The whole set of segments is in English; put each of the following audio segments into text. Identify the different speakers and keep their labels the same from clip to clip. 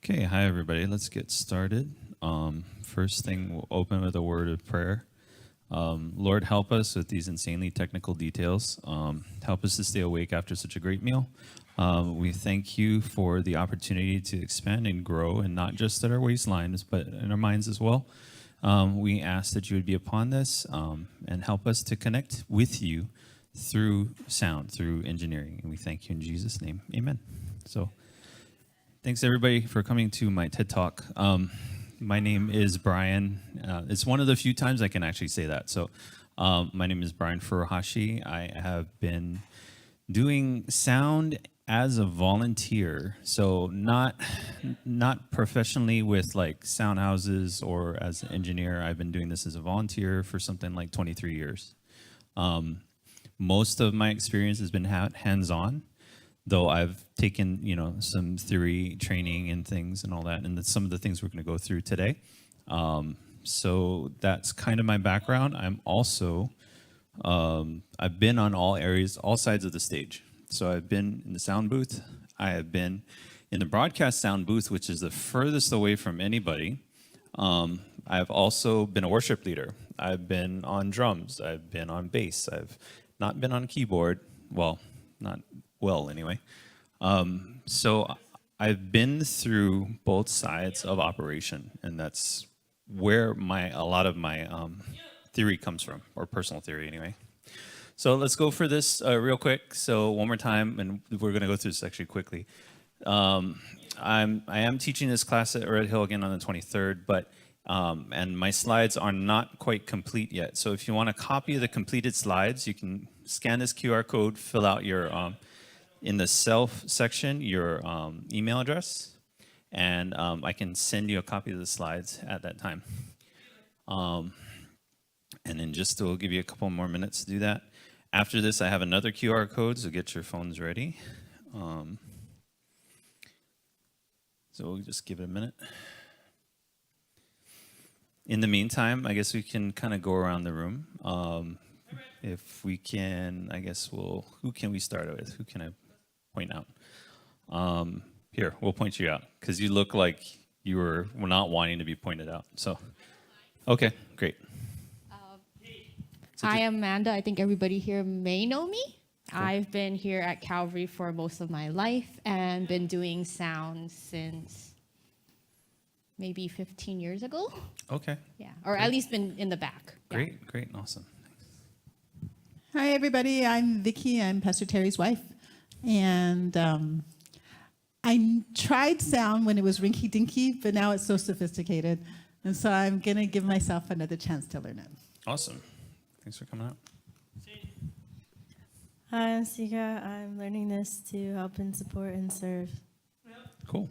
Speaker 1: Okay, hi everybody. Let's get started. First thing, we'll open with a word of prayer. Lord, help us with these insanely technical details. Help us to stay awake after such a great meal. We thank you for the opportunity to expand and grow, and not just at our waistlines, but in our minds as well. We ask that you would be upon this and help us to connect with you through sound, through engineering. And we thank you in Jesus' name. Amen. So, thanks everybody for coming to my TED Talk. My name is Brian. It's one of the few times I can actually say that. So my name is Brian Furuhashi. I have been doing sound as a volunteer. So not professionally with like sound houses or as an engineer. I've been doing this as a volunteer for something like 23 years. Most of my experience has been hands-on, though I've taken, some theory training and things and all that, and that's some of the things we're going to go through today. So that's kind of my background. I'm also, I've been on all sides of the stage. So I've been in the sound booth. I have been in the broadcast sound booth, which is the furthest away from anybody. I've also been a worship leader. I've been on drums. I've been on bass. I've not been on keyboard. Well, not well anyway. So I've been through both sides of operation, and that's where a lot of my theory comes from, or personal theory anyway. So let's go for this real quick. So one more time, and we're going to go through this actually quickly. I am teaching this class at Red Hill again on the 23rd, but and my slides are not quite complete yet. So if you want a copy of the completed slides, you can scan this QR code, fill out your in the self section, your email address, and I can send you a copy of the slides at that time. And then we'll give you a couple more minutes to do that. After this, I have another QR code, so get your phones ready. So we'll just give it a minute. In the meantime, I guess we can kind of go around the room. If we can, I guess who can we start with? Who can I point out? Here, we'll point you out, because you look like you were not wanting to be pointed out. So, okay, great.
Speaker 2: Hi, I'm Amanda. I think everybody here may know me. Cool. I've been here at Calvary for most of my life and been doing sound since maybe 15 years ago.
Speaker 1: Okay.
Speaker 2: Yeah, or great. At least been in the back.
Speaker 1: Great,
Speaker 2: yeah.
Speaker 1: Great, awesome.
Speaker 3: Hi, everybody. I'm Vicki. I'm Pastor Terry's wife. And I tried sound when it was rinky-dinky, but now it's so sophisticated. And so I'm going to give myself another chance to learn it.
Speaker 1: Awesome. Thanks for coming out.
Speaker 4: Hi, I'm Sika. I'm learning this to help and support and serve.
Speaker 1: Cool.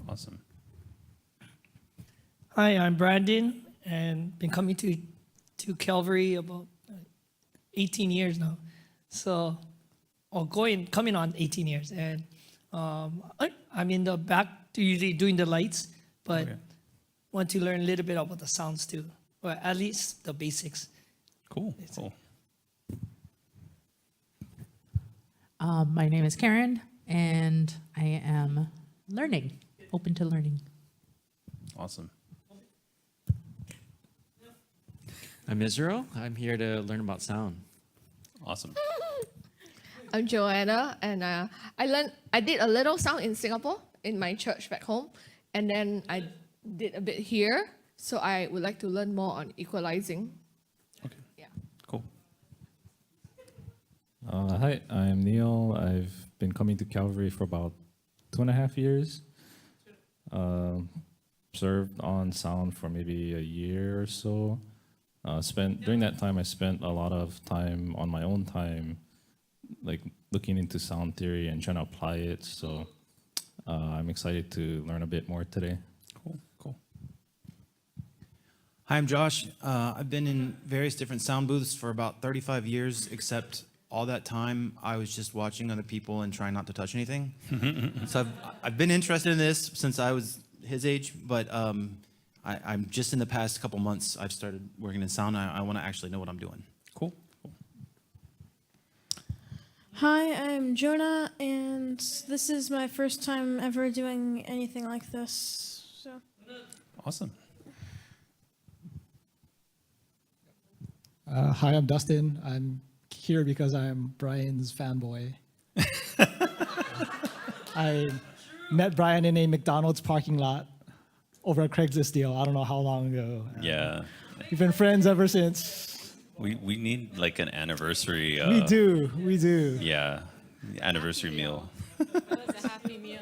Speaker 1: Awesome.
Speaker 5: Hi, I'm Brandon, and been coming to Calvary about 18 years now. So, coming on 18 years, and I'm in the back usually doing the lights, but want to learn a little bit about the sounds too, or at least the basics.
Speaker 1: Cool.
Speaker 6: My name is Karen, and I am open to learning.
Speaker 1: Awesome.
Speaker 7: I'm Israel. I'm here to learn about sound.
Speaker 1: Awesome.
Speaker 8: I'm Joanna, and I did a little sound in Singapore in my church back home, and then I did a bit here, so I would like to learn more on equalizing.
Speaker 1: Okay.
Speaker 8: Yeah.
Speaker 1: Cool.
Speaker 9: Hi, I'm Neil. I've been coming to Calvary for about 2.5 years. Served on sound for maybe a year or so. During that time, I spent a lot of time on my own time, like looking into sound theory and trying to apply it. So I'm excited to learn a bit more today.
Speaker 1: Cool.
Speaker 10: Hi, I'm Josh. I've been in various different sound booths for about 35 years, except all that time I was just watching other people and trying not to touch anything. So I've been interested in this since I was his age, but I'm just in the past couple months, I've started working in sound. I want to actually know what I'm doing.
Speaker 1: Cool.
Speaker 4: Hi, I'm Jonah, and this is my first time ever doing anything like this. So.
Speaker 1: Awesome.
Speaker 11: Hi, I'm Dustin. I'm here because I'm Brian's fanboy. I met Brian in a McDonald's parking lot over a Craigslist deal. I don't know how long ago.
Speaker 1: Yeah.
Speaker 11: We've been friends ever since.
Speaker 1: We need like an anniversary.
Speaker 11: We do.
Speaker 1: Yeah. Anniversary meal.
Speaker 8: It was a happy meal.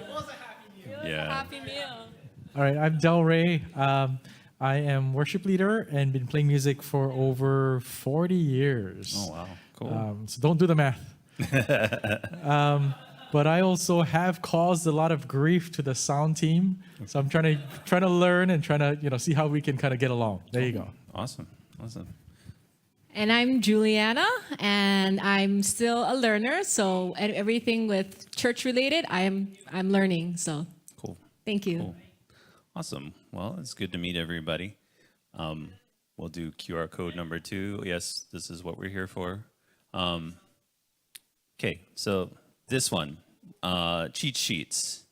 Speaker 1: Yeah.
Speaker 8: Happy meal.
Speaker 12: All right, I'm Del Rey. I am worship leader and been playing music for over 40 years.
Speaker 1: Oh, wow. Cool.
Speaker 12: So don't do the math. But I also have caused a lot of grief to the sound team. So I'm trying to learn and trying to see how we can kind of get along. There you go.
Speaker 1: Awesome.
Speaker 6: And I'm Juliana, and I'm still a learner. So everything with church related, I'm learning. So
Speaker 1: Cool.
Speaker 6: thank you.
Speaker 1: Cool. Awesome. Well, it's good to meet everybody. We'll do QR code number 2. Yes, this is what we're here for. Okay, so this one, cheat sheets,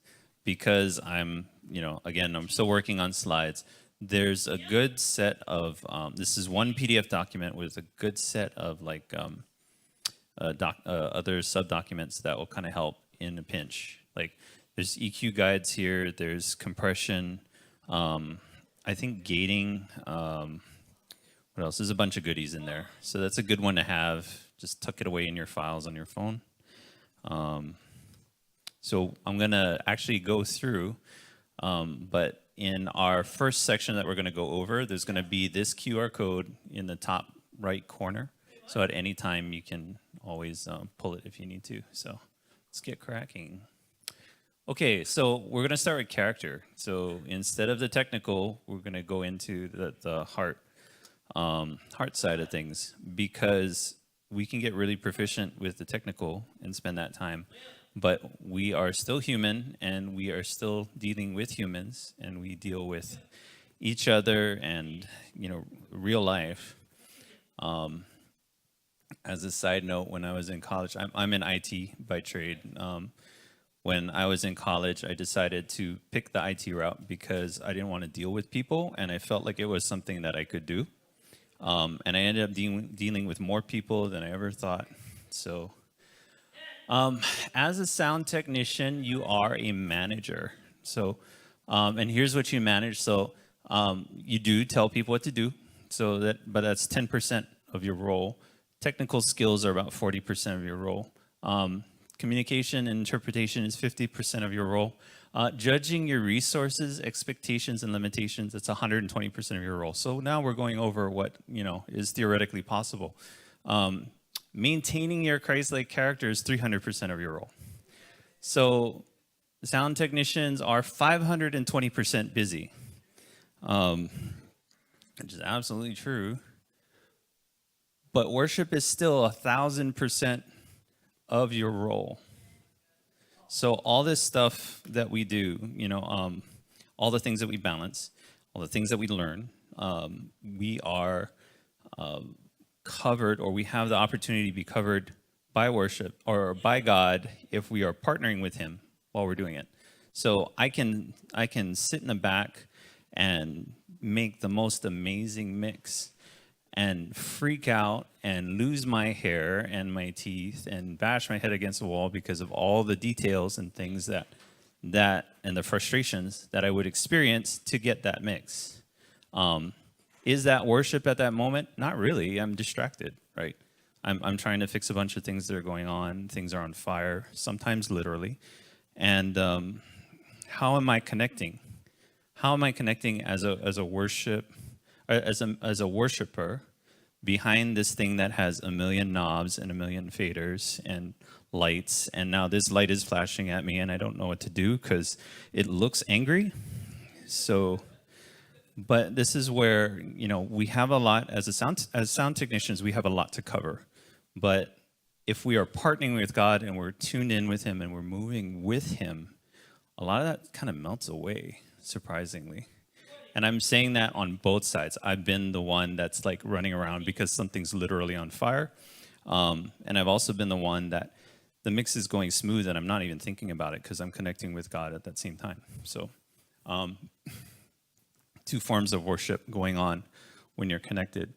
Speaker 1: because I'm still working on slides. There's a good set of, this is one PDF document with a good set of like other sub-documents that will kind of help in a pinch. Like there's EQ guides here, there's compression, I think gating, what else? There's a bunch of goodies in there. So that's a good one to have. Just tuck it away in your files on your phone. So I'm gonna actually go through, but in our first section that we're gonna go over, there's gonna be this QR code in the top right corner. So at any time you can always pull it if you need to. So let's get cracking. Okay, so we're gonna start with character. So instead of the technical, we're gonna go into the heart side of things, because we can get really proficient with the technical and spend that time, but we are still human and we are still dealing with humans, and we deal with each other and real life. As a side note, when I was in college, I'm in IT by trade. When I was in college, I decided to pick the IT route because I didn't want to deal with people, and I felt like it was something that I could do. And I ended up dealing with more people than I ever thought. So as a sound technician, you are a manager. So, and here's what you manage. So you do tell people what to do. But that's 10% of your role. Technical skills are about 40% of your role. Communication and interpretation is 50% of your role. Judging your resources, expectations, and limitations, it's 120% of your role. So now we're going over what is theoretically possible. Maintaining your Christ-like character is 300% of your role. So sound technicians are 520% busy, which is absolutely true. But worship is still 1,000% of your role. So all this stuff that we do, all the things that we balance, all the things that we learn, we are covered, or we have the opportunity to be covered by worship or by God if we are partnering with Him while we're doing it. So I can sit in the back and make the most amazing mix and freak out and lose my hair and my teeth and bash my head against the wall because of all the details and things that and the frustrations that I would experience to get that mix. Is that worship at that moment? Not really. I'm distracted, right? I'm trying to fix a bunch of things that are going on. Things are on fire, sometimes literally. And how am I connecting? How am I connecting as a worshiper behind this thing that has a million knobs and a million faders and lights, and now this light is flashing at me and I don't know what to do because it looks angry. So, but this is where we have a lot as sound technicians. We have a lot to cover, but if we are partnering with God and we're tuned in with Him and we're moving with Him, a lot of that kind of melts away, surprisingly. And I'm saying that on both sides. I've been the one that's like running around because something's literally on fire. And I've also been the one that the mix is going smooth and I'm not even thinking about it because I'm connecting with God at that same time. So two forms of worship going on when you're connected.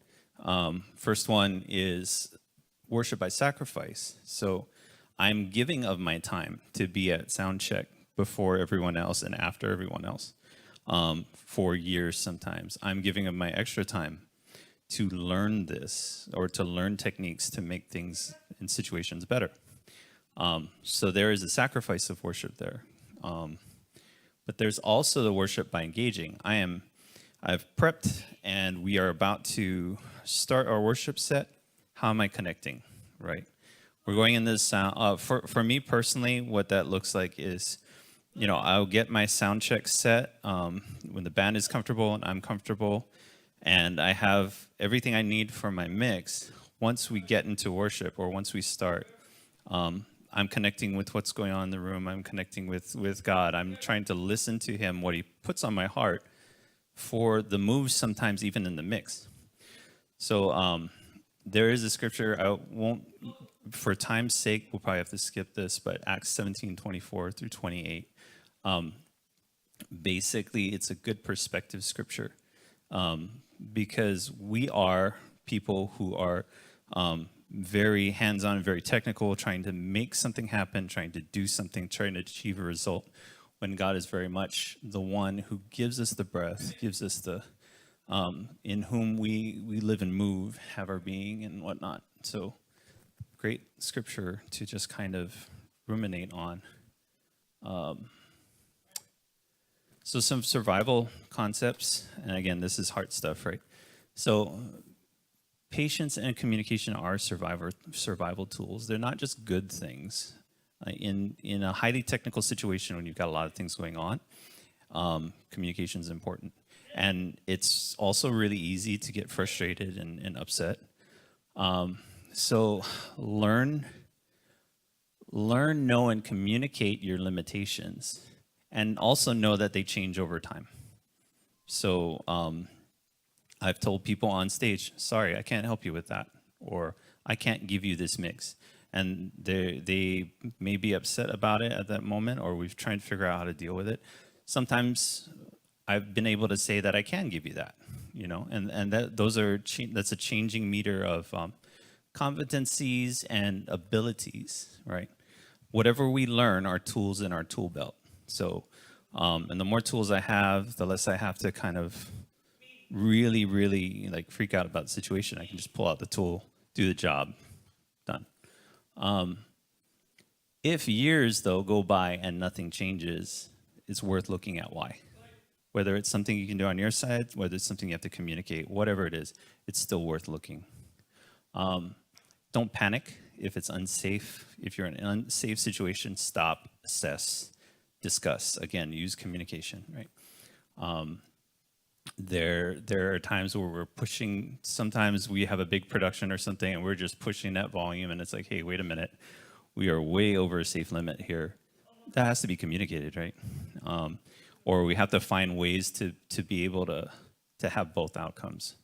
Speaker 1: First one is worship by sacrifice. So I'm giving of my time to be at sound check before everyone else and after everyone else. For years sometimes. I'm giving of my extra time to learn this or to learn techniques to make things in situations better. So there is a sacrifice of worship there. But there's also the worship by engaging. I've prepped and we are about to start our worship set. How am I connecting, right? We're going in this sound. For me personally, what that looks like is, I'll get my sound check set when the band is comfortable and I'm comfortable, and I have everything I need for my mix. Once we get into worship or once we start, I'm connecting with what's going on in the room. I'm connecting with God. I'm trying to listen to him, what he puts on my heart for the moves, sometimes even in the mix. So there is a scripture, I won't, for time's sake, we'll probably have to skip this, but Acts 17:24 through 28. Basically, it's a good perspective scripture because we are people who are very hands-on, very technical, trying to make something happen, trying to do something, trying to achieve a result, when God is very much the one who gives us the breath, gives us the, in whom we live and move, have our being and whatnot. So great scripture to just kind of ruminate on. So some survival concepts, and again, this is heart stuff, right? So patience and communication are survival tools. They're not just good things. In a highly technical situation, when you've got a lot of things going on, communication is important. And it's also really easy to get frustrated and upset. So learn, know, and communicate your limitations. And also know that they change over time. So I've told people on stage, sorry, I can't help you with that. Or I can't give you this mix. And they may be upset about it at that moment, or we've tried to figure out how to deal with it. Sometimes I've been able to say that I can give you that, and that's a changing meter of competencies and abilities, right? Whatever we learn are tools in our tool belt. So, and the more tools I have, the less I have to kind of really, really like freak out about the situation. I can just pull out the tool, do the job, done. If years, though, go by and nothing changes, it's worth looking at why. Whether it's something you can do on your side, whether it's something you have to communicate, whatever it is, it's still worth looking. Don't panic if it's unsafe. If you're in an unsafe situation, stop, assess, discuss. Again, use communication, right? There are times where we're pushing, sometimes we have a big production or something and we're just pushing that volume and it's like, hey, wait a minute, we are way over a safe limit here. That has to be communicated, right? Or we have to find ways to be able to have both outcomes.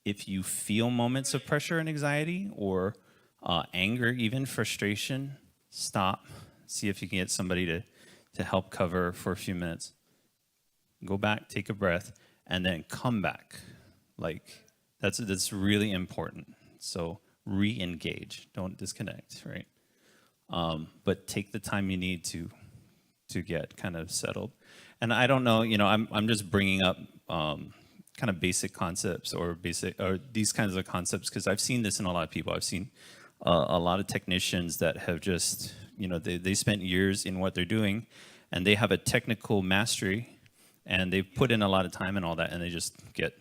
Speaker 1: If you feel moments of pressure and anxiety or anger, even frustration, stop. See if you can get somebody to help cover for a few minutes. Go back, take a breath, and then come back. Like, that's really important. So re-engage, don't disconnect, right? But take the time you need to get kind of settled. And I don't know, I'm just bringing up kind of basic concepts or these kinds of concepts because I've seen this in a lot of people. I've seen a lot of technicians that have just, they spent years in what they're doing, and they have a technical mastery. And they put in a lot of time and all that, and they just get,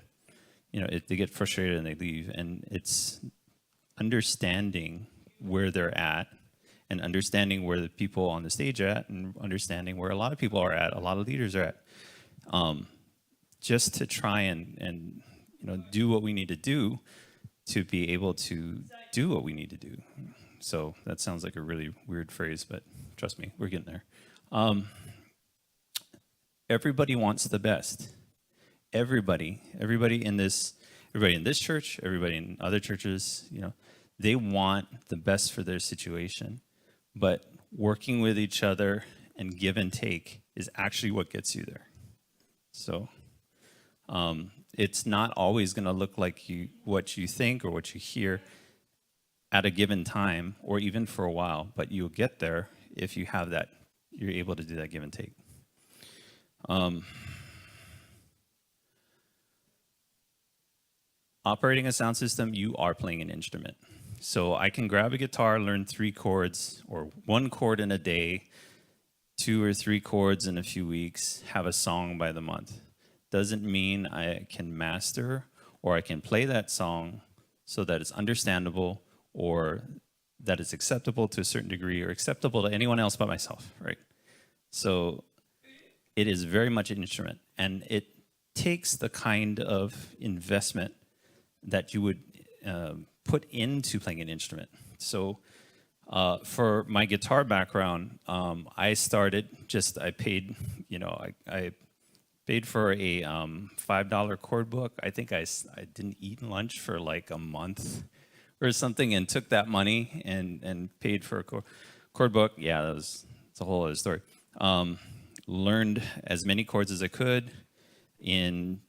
Speaker 1: they get frustrated and they leave. And it's understanding where they're at and understanding where the people on the stage are at and understanding where a lot of people are at, a lot of leaders are at, just to try and do what we need to do to be able to do what we need to do. So that sounds like a really weird phrase, but trust me, we're getting there. Everybody wants the best. Everybody in this church, everybody in other churches, they want the best for their situation, but working with each other and give and take is actually what gets you there. So it's not always going to look like what you think or what you hear at a given time or even for a while, but you'll get there if you have that, you're able to do that give and take. Operating a sound system, you are playing an instrument. So I can grab a guitar, learn 3 chords or 1 chord in a day, 2 or 3 chords in a few weeks, have a song by the month. Doesn't mean I can master or I can play that song so that it's understandable or that it's acceptable to a certain degree or acceptable to anyone else but myself, right? So it is very much an instrument, and it takes the kind of investment that you would put into playing an instrument. So for my guitar background, I started I paid, I paid for a $5 chord book. I think I didn't eat lunch for like a month or something, and took that money and paid for a chord book. Yeah, it's a whole other story. Learned as many chords as I could. In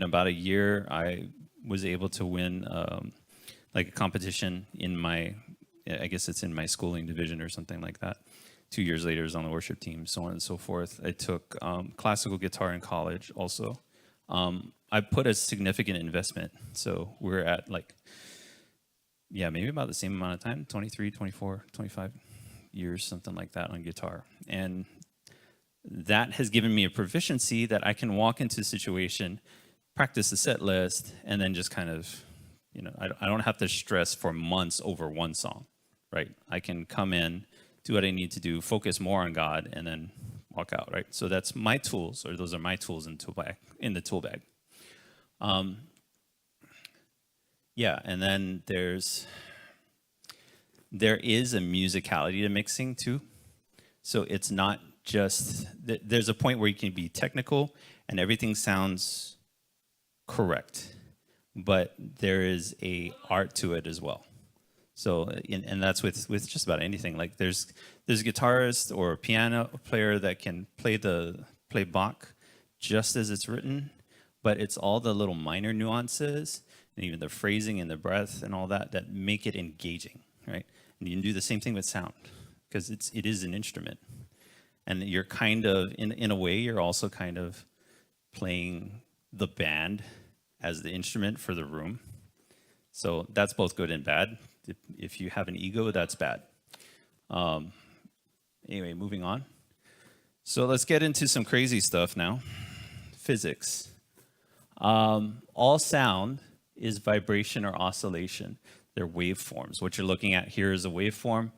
Speaker 1: about a year, I was able to win like a competition in my, I guess it's in my schooling division or something like that. 2 years later, I was on the worship team, so on and so forth. I took classical guitar in college also. I put a significant investment. So we're at maybe about the same amount of time, 23, 24, 25 years, something like that on guitar. And that has given me a proficiency that I can walk into a situation, practice the set list, and then just kind of, I don't have to stress for months over one song, right? I can come in, do what I need to do, focus more on God, and then walk out, right? So that's my tools, or those are my tools in the tool bag. And then there is a musicality to mixing too. So it's not just, there's a point where you can be technical and everything sounds correct, but there is a art to it as well. So, and that's with just about anything. Like there's a guitarist or a piano player that can play Bach just as it's written, but it's all the little minor nuances and even the phrasing and the breath and all that make it engaging, right? And you can do the same thing with sound because it is an instrument. And you're kind of, in a way, you're also kind of playing the band as the instrument for the room. So that's both good and bad. If you have an ego, that's bad. Anyway, moving on. So let's get into some crazy stuff now. Physics. All sound is vibration or oscillation. They're waveforms. What you're looking at here is a waveform.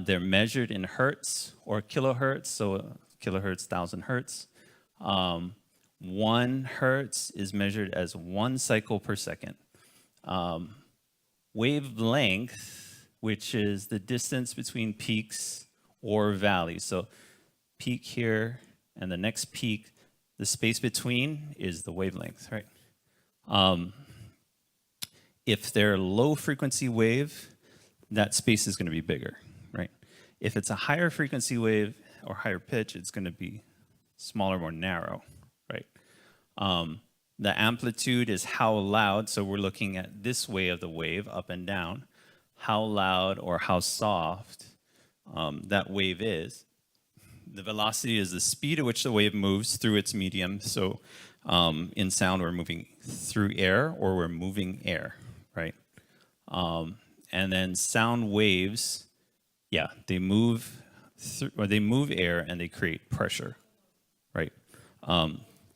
Speaker 1: They're measured in hertz or kilohertz. So kilohertz, 1,000 hertz. 1 hertz is measured as 1 cycle per second. Wavelength, which is the distance between peaks or valleys. So peak here and the next peak, the space between is the wavelength, right? If they're low frequency wave, that space is going to be bigger, right? If it's a higher frequency wave or higher pitch, it's going to be smaller, more narrow, right? The amplitude is how loud, so we're looking at this way of the wave, up and down, how loud or how soft that wave is. The velocity is the speed at which the wave moves through its medium. So in sound, we're moving through air or we're moving air, right? And then sound waves, they move air and they create pressure, right?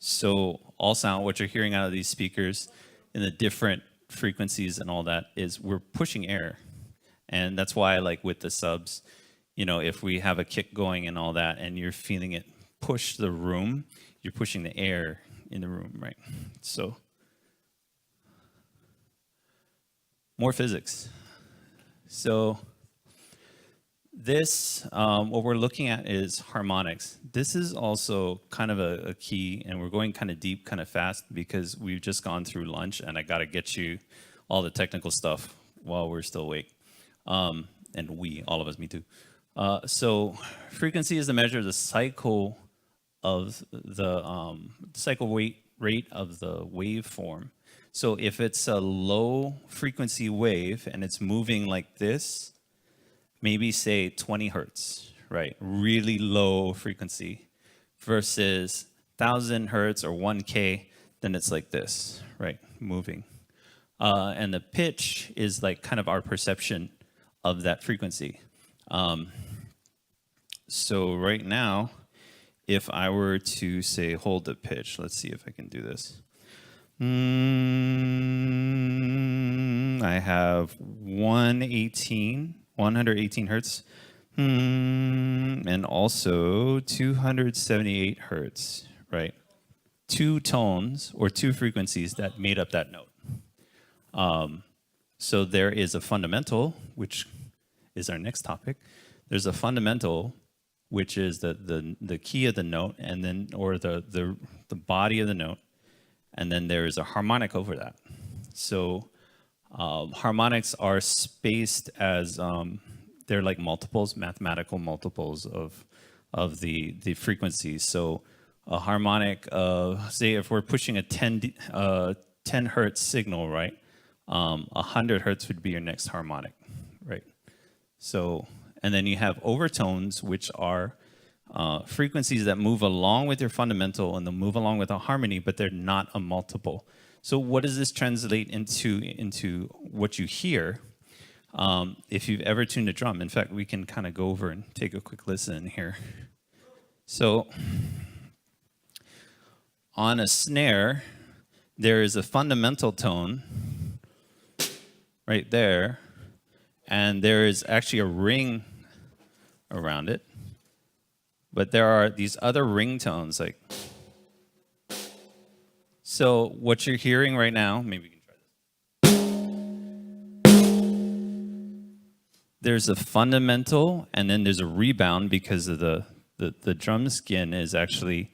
Speaker 1: So all sound, what you're hearing out of these speakers in the different frequencies and all that is we're pushing air. And that's why, like with the subs, if we have a kick going and all that and you're feeling it push the room, you're pushing the air in the room, right? So more physics. So this, what we're looking at is harmonics. This is also kind of a key, and we're going kind of deep, kind of fast, because we've just gone through lunch, and I got to get you all the technical stuff while we're still awake. And we, all of us, me too. So frequency is the measure of the cycle of the cycle rate of the waveform. So if it's a low frequency wave and it's moving like this, maybe say 20 hertz, right? Really low frequency versus 1,000 hertz or 1K, then it's like this, right? Moving. And the pitch is like kind of our perception of that frequency. So right now, if I were to say hold the pitch, let's see if I can do this. I have 118 hertz, and also 278 hertz, right? Two tones or two frequencies that made up that note. So there is a fundamental, which is our next topic. There's a fundamental, which is the key of the note, and then or the body of the note, and then there is a harmonic over that. So harmonics are spaced as they're like multiples, mathematical multiples of the frequencies. So a harmonic, say if we're pushing a 10 hertz signal, right? 100 hertz would be your next harmonic, right? So, and then you have overtones, which are frequencies that move along with your fundamental and they'll move along with a harmony, but they're not a multiple. So what does this translate into what you hear if you've ever tuned a drum? In fact, we can kind of go over and take a quick listen here. So on a snare, there is a fundamental tone right there, and there is actually a ring around it. But there are these other ringtones, like. So what you're hearing right now, maybe we can try this. There's a fundamental, and then there's a rebound because of the drum skin is actually,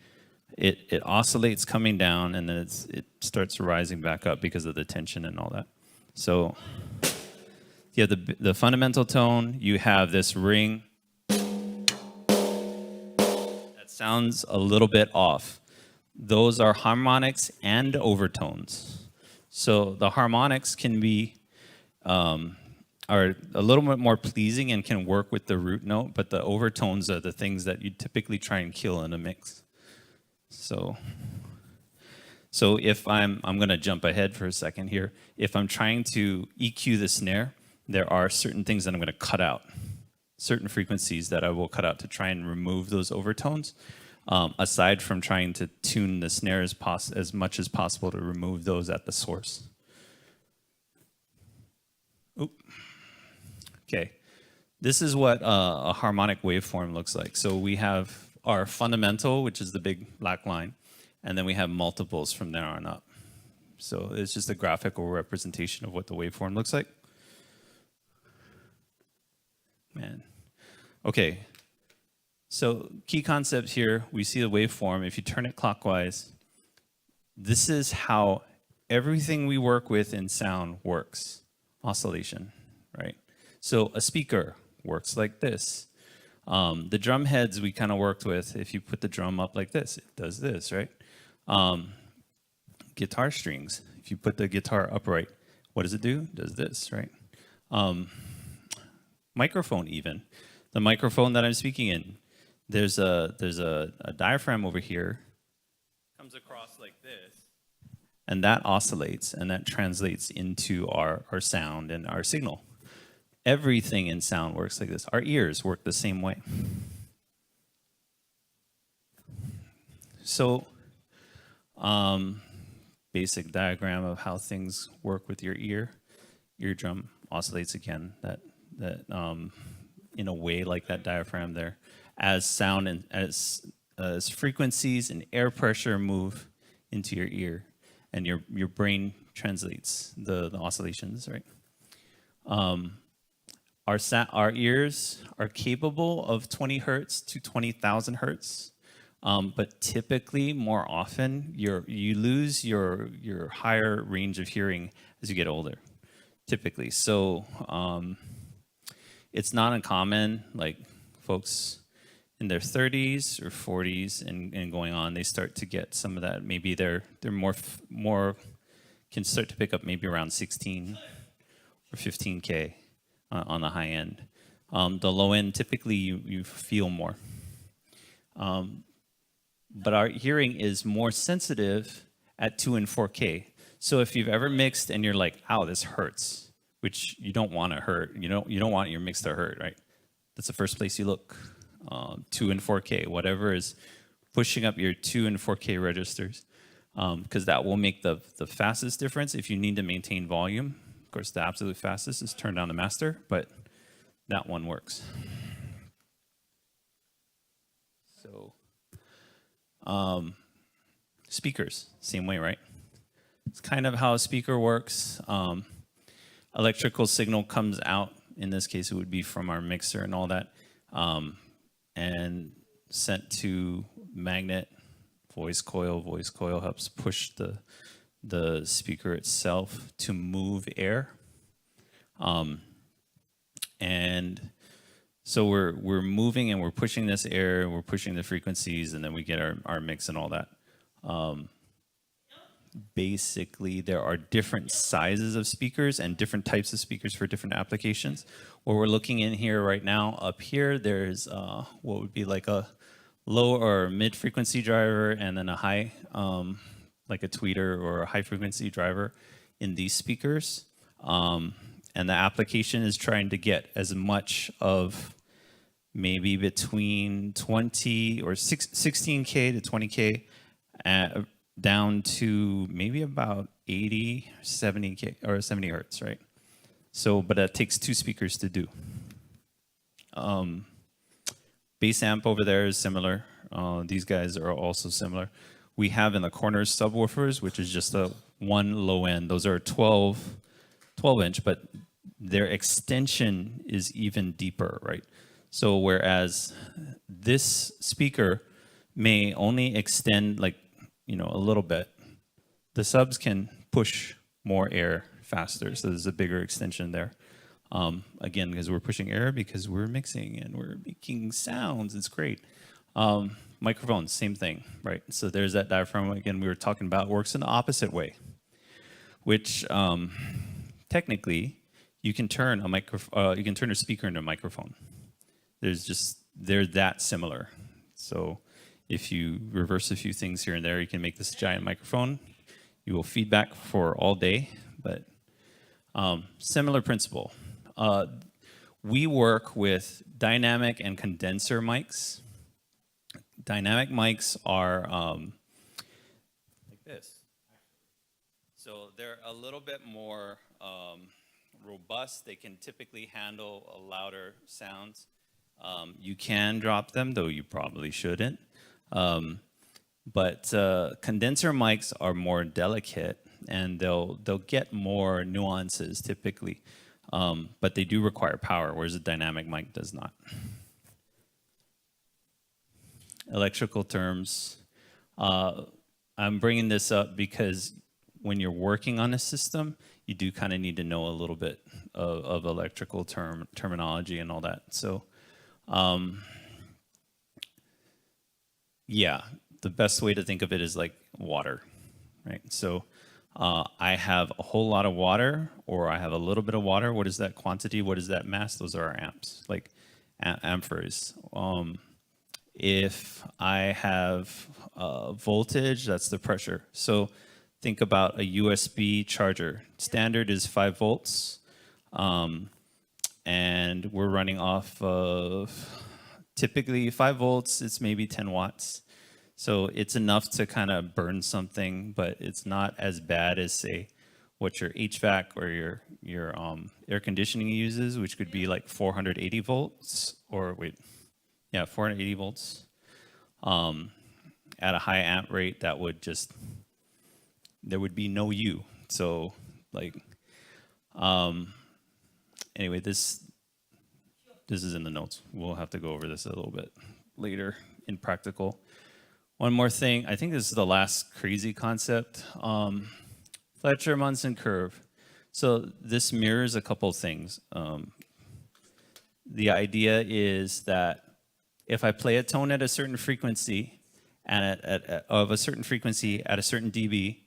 Speaker 1: it oscillates coming down, and then it starts rising back up because of the tension and all that. So you have the fundamental tone, you have this ring. That sounds a little bit off. Those are harmonics and overtones. So the harmonics can be, are a little bit more pleasing and can work with the root note, but the overtones are the things that you typically try and kill in a mix. So if I'm going to jump ahead for a second here. If I'm trying to EQ the snare, there are certain things that I'm going to cut out, certain frequencies that I will cut out to try and remove those overtones, aside from trying to tune the snare as much as possible to remove those at the source. Oop. Okay, this is what a harmonic waveform looks like. So we have our fundamental, which is the big black line, and then we have multiples from there on up. So it's just a graphical representation of what the waveform looks like. Man. Okay. So key concept here, we see the waveform. If you turn it clockwise, this is how everything we work with in sound works. Oscillation, right? So a speaker works like this. The drum heads we kind of worked with, if you put the drum up like this, it does this, right? Guitar strings, if you put the guitar upright, what does it do? It does this, right? Microphone even. The microphone that I'm speaking in, there's a diaphragm over here, comes across like this, and that oscillates, and that translates into our sound and our signal. Everything in sound works like this. Our ears work the same way. So, basic diagram of how things work with your eardrum oscillates again, that in a way like that diaphragm there, as sound and as frequencies and air pressure move into your ear, and your brain translates the oscillations, right? Our ears are capable of 20 hertz to 20,000 hertz, but typically, more often, you lose your higher range of hearing as you get older. typically. So it's not uncommon, like folks in their 30s or 40s and going on, they start to get some of that. Maybe they're more can start to pick up maybe around 16 or 15K on the high end. The low end, typically you feel more. But our hearing is more sensitive at 2 and 4K. So if you've ever mixed and you're like, ow, this hurts, which you don't want to hurt. You don't want your mix to hurt, right? That's the first place you look. 2 and 4K, whatever is pushing up your 2 and 4K registers, because that will make the fastest difference if you need to maintain volume. Of course, the absolute fastest is turn down the master, but that one works. So, speakers, same way, right? It's kind of how a speaker works. Electrical signal comes out. In this case, it would be from our mixer and all that. And sent to magnet, voice coil. Voice coil helps push the speaker itself to move air. And so we're moving and we're pushing this air, and we're pushing the frequencies, and then we get our mix and all that. Basically, there are different sizes of speakers and different types of speakers for different applications. What we're looking in here right now, up here, there's what would be like a low or mid frequency driver, and then a high, like a tweeter or a high frequency driver in these speakers. And the application is trying to get as much of maybe between 20 or 16K to 20K down to maybe about 80, 70K or 70 hertz, right? So, but that takes 2 speakers to do. Bass amp over there is similar. These guys are also similar. We have in the corners subwoofers, which is just a one low end. Those are 12 inch, but their extension is even deeper, right? So whereas this speaker may only extend like, a little bit, the subs can push more air faster. So there's a bigger extension there. Again, because we're pushing air, because we're mixing and we're making sounds. It's great. Microphones, same thing, right? So there's that diaphragm again we were talking about, works in the opposite way, which technically you can turn a speaker into a microphone. They're that similar. So if you reverse a few things here and there, you can make this giant microphone. You will feedback for all day, but similar principle. We work with dynamic and condenser mics. Dynamic mics are like this. So they're a little bit more robust. They can typically handle louder sounds. You can drop them, though you probably shouldn't. But condenser mics are more delicate, and they'll get more nuances typically, but they do require power, whereas a dynamic mic does not. Electrical terms. I'm bringing this up because when you're working on a system, you do kind of need to know a little bit of electrical terminology and all that. So, yeah, the best way to think of it is like water, right? So I have a whole lot of water, or I have a little bit of water. What is that quantity? What is that mass? Those are our amps, like amperes. If I have voltage, that's the pressure. So think about a USB charger. Standard is 5 volts, and we're running off of typically 5 volts. It's maybe 10 watts. So it's enough to kind of burn something, but it's not as bad as, say, what your HVAC or your air conditioning uses, which could be like 480 volts, or 480 volts. At a high amp rate, there would be no U. So like, anyway, this is in the notes. We'll have to go over this a little bit later in practical. One more thing, I think this is the last crazy concept. Fletcher-Munson curve. So this mirrors a couple things. The idea is that if I play a tone at a certain frequency and of a certain frequency at a certain dB,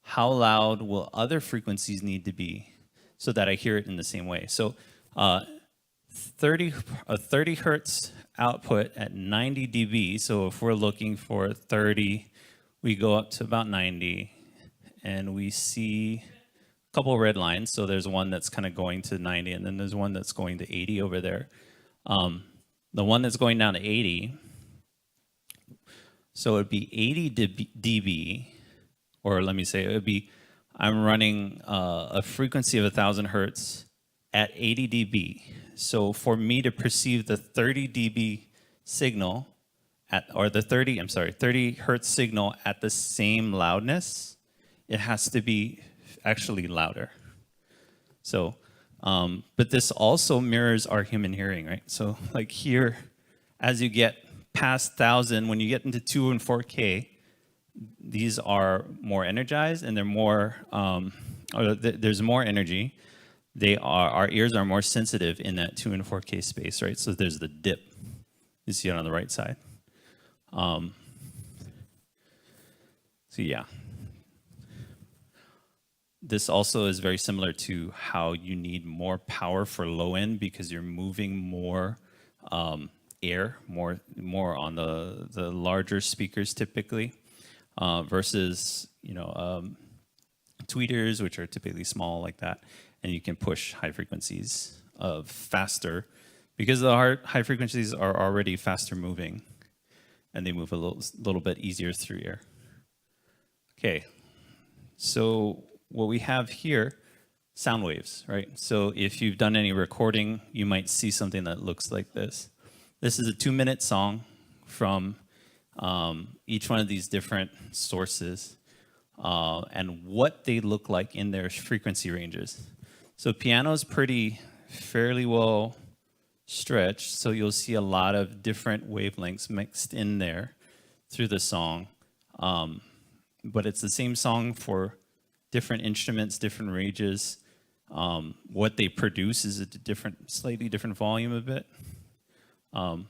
Speaker 1: how loud will other frequencies need to be so that I hear it in the same way? So a 30 hertz output at 90 dB. So if we're looking for 30, we go up to about 90 and we see a couple red lines. So there's one that's kind of going to 90 and then there's one that's going to 80 over there. The one that's going down to 80, so it would be 80 dB, or let me say it would be, I'm running a frequency of 1,000 hertz at 80 dB. So for me to perceive the 30 dB signal or the 30 hertz signal at the same loudness, it has to be actually louder. So, but this also mirrors our human hearing, right? So like here, as you get past 1,000, when you get into 2 and 4K, these are more energized and they're more, there's more energy. Our ears are more sensitive in that 2 and 4K space, right? So there's the dip. You see it on the right side. So yeah. This also is very similar to how you need more power for low end because you're moving more air, more on the larger speakers typically, versus tweeters, which are typically small like that, and you can push high frequencies of faster because the high frequencies are already faster moving, and they move a little bit easier through air. Okay, so what we have here, sound waves, right? So if you've done any recording, you might see something that looks like this. This is a 2-minute song from each one of these different sources and what they look like in their frequency ranges. So piano is fairly well stretched, so you'll see a lot of different wavelengths mixed in there through the song. But it's the same song for different instruments, different ranges. What they produce is a slightly different volume a bit. So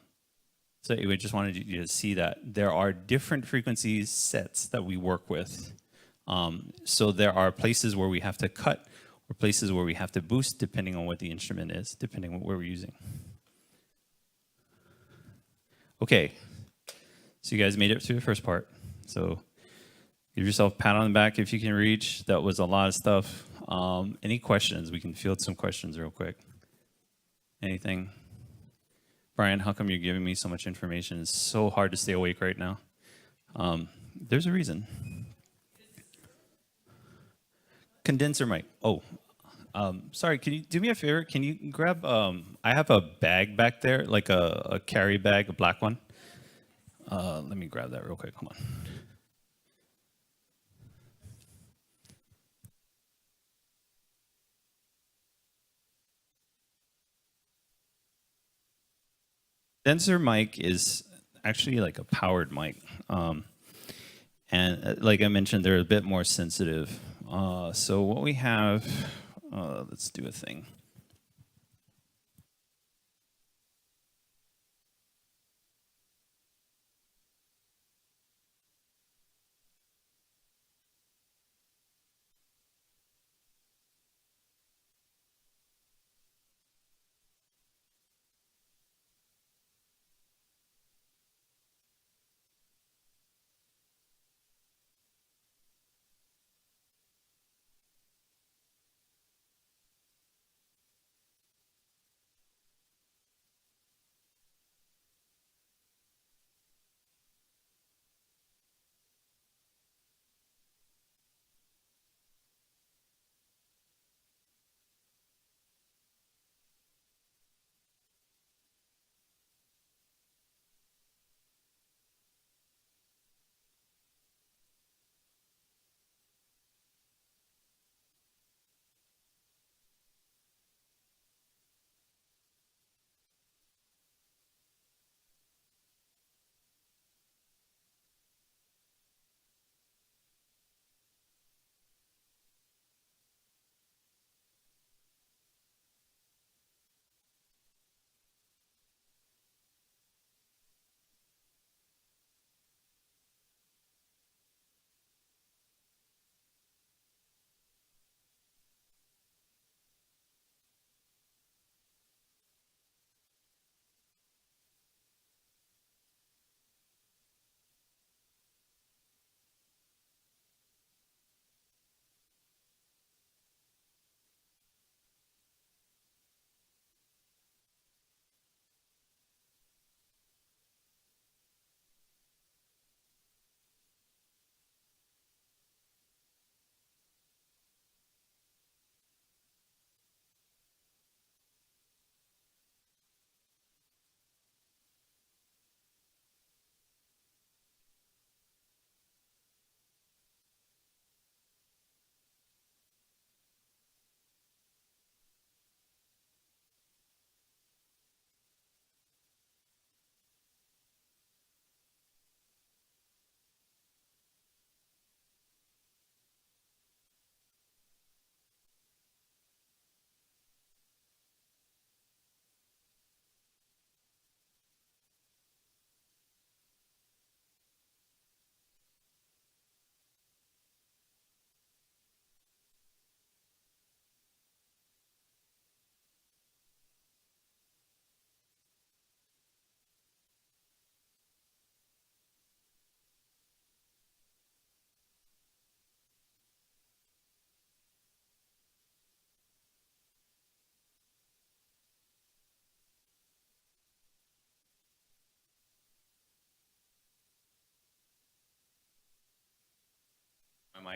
Speaker 1: anyway, just wanted you to see that there are different frequency sets that we work with. So there are places where we have to cut or places where we have to boost depending on what the instrument is, depending on what we're using. Okay, so you guys made it through the first part. So give yourself a pat on the back if you can reach. That was a lot of stuff. Any questions? We can field some questions real quick. Anything? Brian, how come you're giving me so much information? It's so hard to stay awake right now. There's a reason. Condenser mic. Oh, sorry, can you do me a favor? Can you grab, I have a bag back there, like a carry bag, a black one. Let me grab that real quick, come on. Condenser mic is actually like a powered mic. And like I mentioned, they're a bit more sensitive. So what we have, let's do a thing.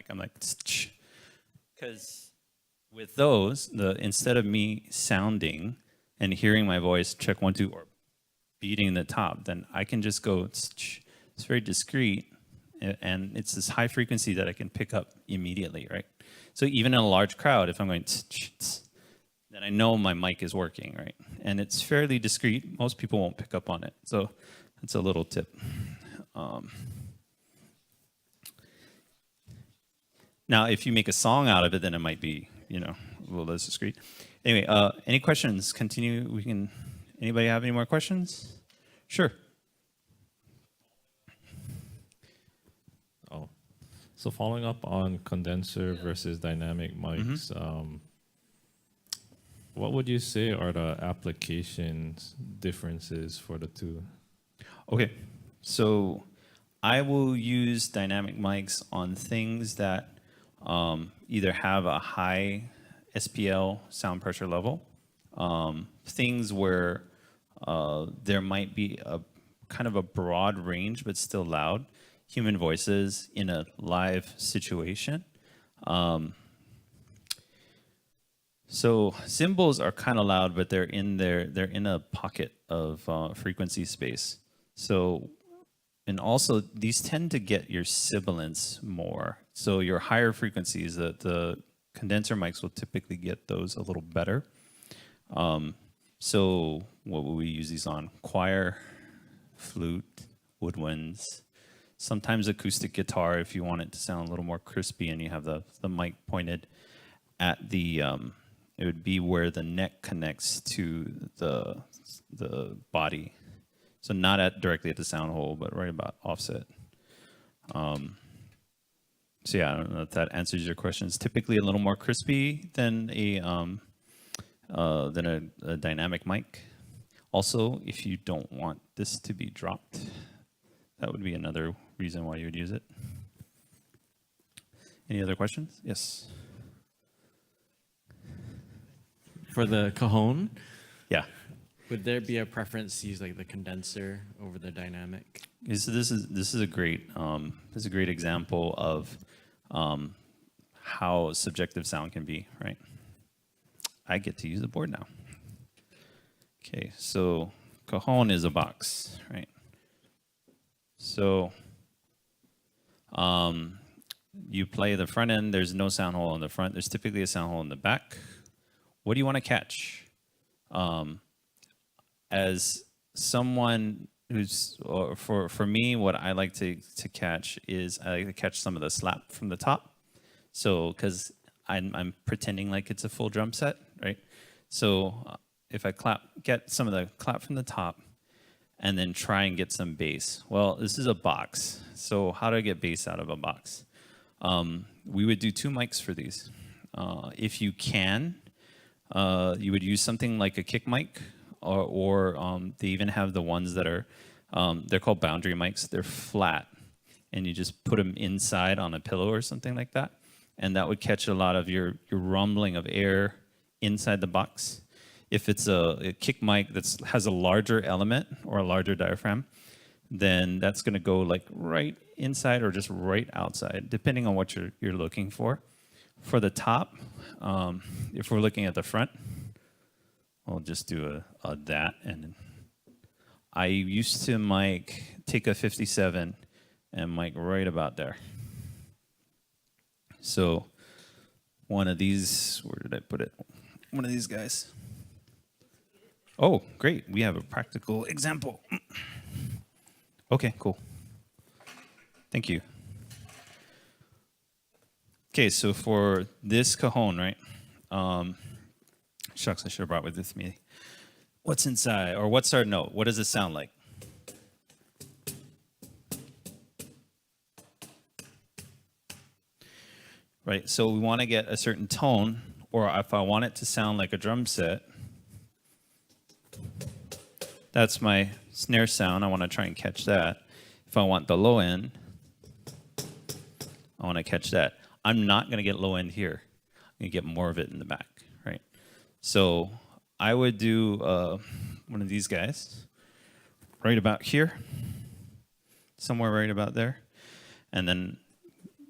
Speaker 1: mic, I'm like, because with those, instead of me sounding and hearing my voice, check 1, 2, or beating the top, then I can just go, it's very discreet, and it's this high frequency that I can pick up immediately, right? So even in a large crowd, if I'm going, then I know my mic is working, right? And it's fairly discreet. Most people won't pick up on it. So that's a little tip. Now, if you make a song out of it, then it might be, a little less discreet. Anyway, any questions? Continue. Anybody have any more questions? Sure.
Speaker 9: Oh, so following up on condenser versus dynamic mics, what would you say are the applications differences for the two?
Speaker 1: Okay, so I will use dynamic mics on things that either have a high SPL sound pressure level, things where there might be a kind of a broad range but still loud, human voices in a live situation. So cymbals are kind of loud, but they're in a pocket of frequency space. So, and also these tend to get your sibilance more. So your higher frequencies, the condenser mics will typically get those a little better. So what will we use these on? Choir, flute, woodwinds, sometimes acoustic guitar if you want it to sound a little more crispy and you have the mic pointed at the, it would be where the neck connects to the body. So not directly at the sound hole, but right about offset. So yeah, I don't know if that answers your question. It's typically a little more crispy than a dynamic mic. Also, if you don't want this to be dropped, that would be another reason why you would use it. Any other questions? Yes.
Speaker 7: For the cajon,
Speaker 1: Yeah.
Speaker 7: would there be a preference to use like the condenser over the dynamic?
Speaker 1: So this is a great example of how subjective sound can be, right? I get to use the board now. Okay, so cajon is a box, right? So you play the front end, there's no sound hole in the front, there's typically a sound hole in the back. What do you want to catch? As someone who's, for me, what I like to catch is I like to catch some of the slap from the top. So, because I'm pretending like it's a full drum set, right? So if I get some of the clap from the top and then try and get some bass. Well, this is a box. So how do I get bass out of a box? We would do 2 mics for these. If you can, you would use something like a kick mic, or they even have the ones that are, they're called boundary mics. They're flat, and you just put them inside on a pillow or something like that, and that would catch a lot of your rumbling of air inside the box. If it's a kick mic that has a larger element or a larger diaphragm, then that's going to go like right inside or just right outside, depending on what you're looking for. For the top, if we're looking at the front, I'll just do a that. And I used to take a 57 and mic right about there. So one of these, where did I put it? One of these guys. Oh, great. We have a practical example. Okay, cool. Thank you. Okay, so for this cajon, right? Shucks, I should have brought with me. What's inside, or what's our note? What does it sound like? Right, so we want to get a certain tone, or if I want it to sound like a drum set, that's my snare sound. I want to try and catch that. If I want the low end, I want to catch that. I'm not going to get low end here. I'm going to get more of it in the back, right? So I would do one of these guys right about here, somewhere right about there, and then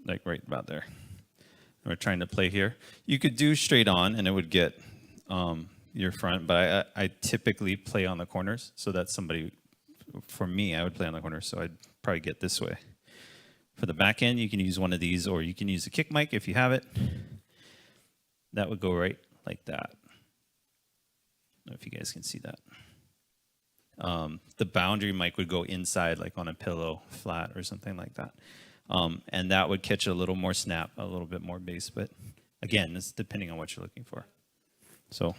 Speaker 1: like right about there. We're trying to play here. You could do straight on, and it would get your front, but I typically play on the corners, so that's somebody, for me, I would play on the corners, so I'd probably get this way. For the back end, you can use one of these, or you can use a kick mic if you have it. That would go right like that. I don't know if you guys can see that. The boundary mic would go inside, like on a pillow flat or something like that. And that would catch a little more snap, a little bit more bass. But again, it's depending on what you're looking for. So,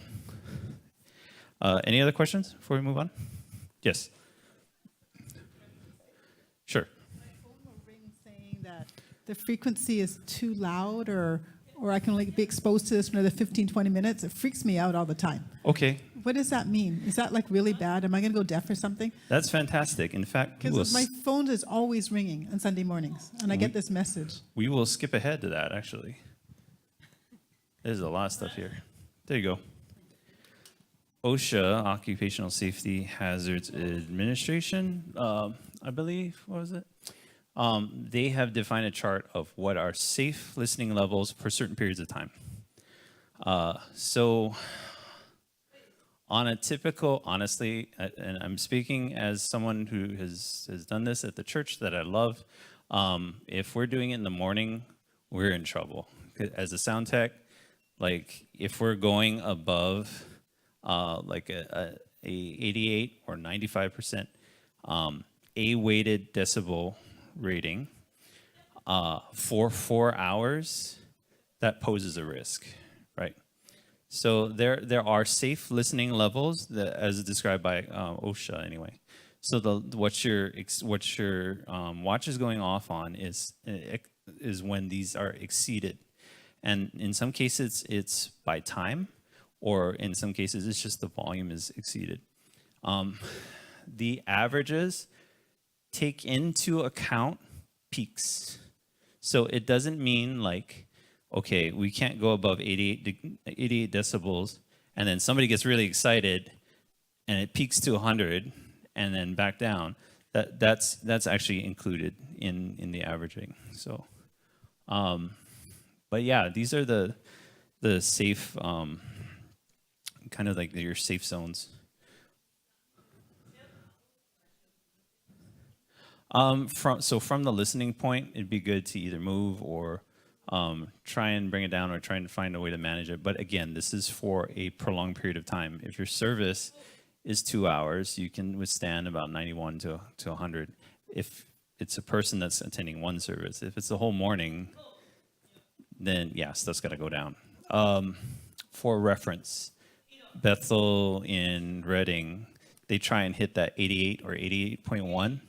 Speaker 1: any other questions before we move on? Yes. Sure.
Speaker 3: My phone will ring saying that the frequency is too loud, or I can like be exposed to this for another 15, 20 minutes. It freaks me out all the time.
Speaker 1: Okay.
Speaker 3: What does that mean? Is that like really bad? Am I going to go deaf or something?
Speaker 1: That's fantastic. In fact,
Speaker 3: Because my phone is always ringing on Sunday mornings, and I get this message.
Speaker 1: we will skip ahead to that, actually. There's a lot of stuff here. There you go. OSHA, Occupational Safety Hazards Administration, I believe, what was it? They have defined a chart of what are safe listening levels for certain periods of time. So on a typical, honestly, and I'm speaking as someone who has done this at the church that I love, if we're doing it in the morning, we're in trouble. As a sound tech, like if we're going above like a 88 or 95% A-weighted decibel rating for 4 hours, that poses a risk, right? So there are safe listening levels that, as described by OSHA anyway. So what your watch is going off on is when these are exceeded, and in some cases it's by time, or in some cases it's just the volume is exceeded. The averages take into account peaks. So it doesn't mean like, okay, we can't go above 88 decibels, and then somebody gets really excited and it peaks to 100 and then back down. That's actually included in the averaging. So, but yeah, these are the safe, kind of like your safe zones. From the listening point, it'd be good to either move or try and bring it down, or try and find a way to manage it. But again, this is for a prolonged period of time. If your service is 2 hours, you can withstand about 91 to 100. If it's a person that's attending one service, if it's the whole morning, then yeah, stuff's got to go down. For reference, Bethel in Reading, they try and hit that 88 or 88.1.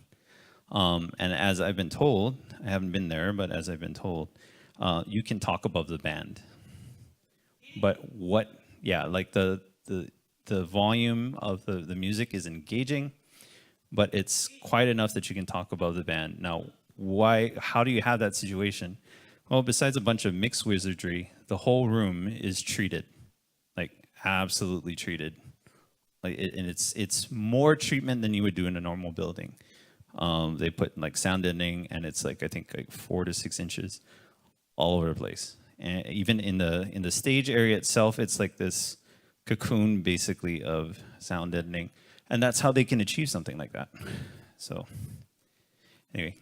Speaker 1: And as I've been told, I haven't been there, but as I've been told, you can talk above the band. But like the volume of the music is engaging, but it's quite enough that you can talk above the band. Now, how do you have that situation? Well, besides a bunch of mixed wizardry, the whole room is treated, like absolutely treated. And it's more treatment than you would do in a normal building. They put like sound deadening, and it's like, I think like 4 to 6 inches all over the place. And even in the stage area itself, it's like this cocoon basically of sound deadening, and that's how they can achieve something like that. So anyway,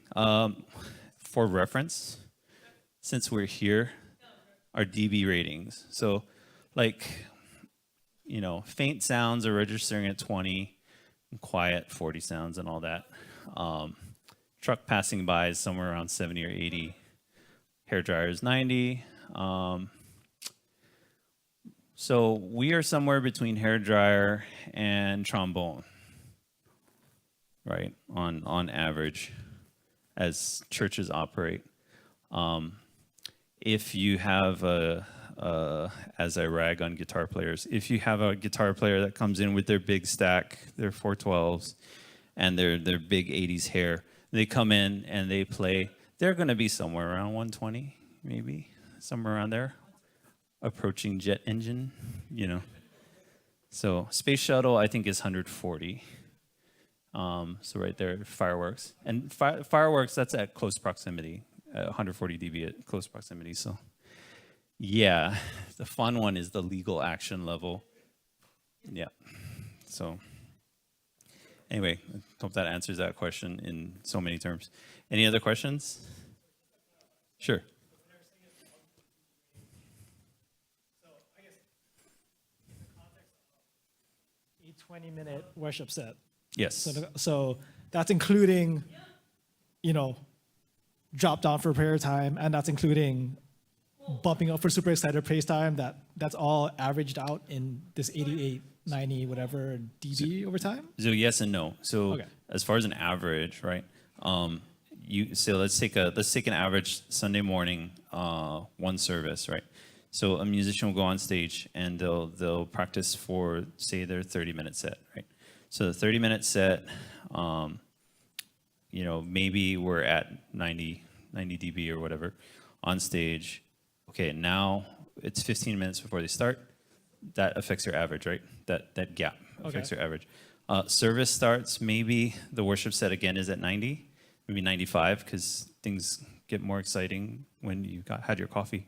Speaker 1: for reference, since we're here, our dB ratings. So like, faint sounds are registering at 20, and quiet 40 sounds and all that. Truck passing by is somewhere around 70 or 80. Hair dryer is 90. So we are somewhere between hair dryer and trombone, right? On average, as churches operate. If you have as I rag on guitar players, if you have a guitar player that comes in with their big stack, their 412s, and their big 80s hair, they come in and they play, they're going to be somewhere around 120, maybe, somewhere around there, approaching jet engine, So Space Shuttle, I think, is 140. So right there, fireworks. And fireworks, that's at close proximity. 140 dB at close proximity. So yeah, the fun one is the legal action level. Yeah. So anyway, I hope that answers that question in so many terms. Any other questions? Sure.
Speaker 11: A 20-minute worship set.
Speaker 1: Yes.
Speaker 11: So that's including, drop down for prayer time, and that's including bumping up for super excited praise time. That's all averaged out in this 88, 90, whatever dB over time.
Speaker 1: So yes and no. So
Speaker 11: Okay.
Speaker 1: as far as an average, right? Let's take an average Sunday morning, one service, right? So a musician will go on stage and they'll practice for, say, their 30-minute set, right? So the 30-minute set, maybe we're at 90 dB or whatever on stage. Okay, now it's 15 minutes before they start. That affects your average, right? That gap affects your average. Service starts, maybe the worship set again is at 90, maybe 95, because things get more exciting when you had your coffee.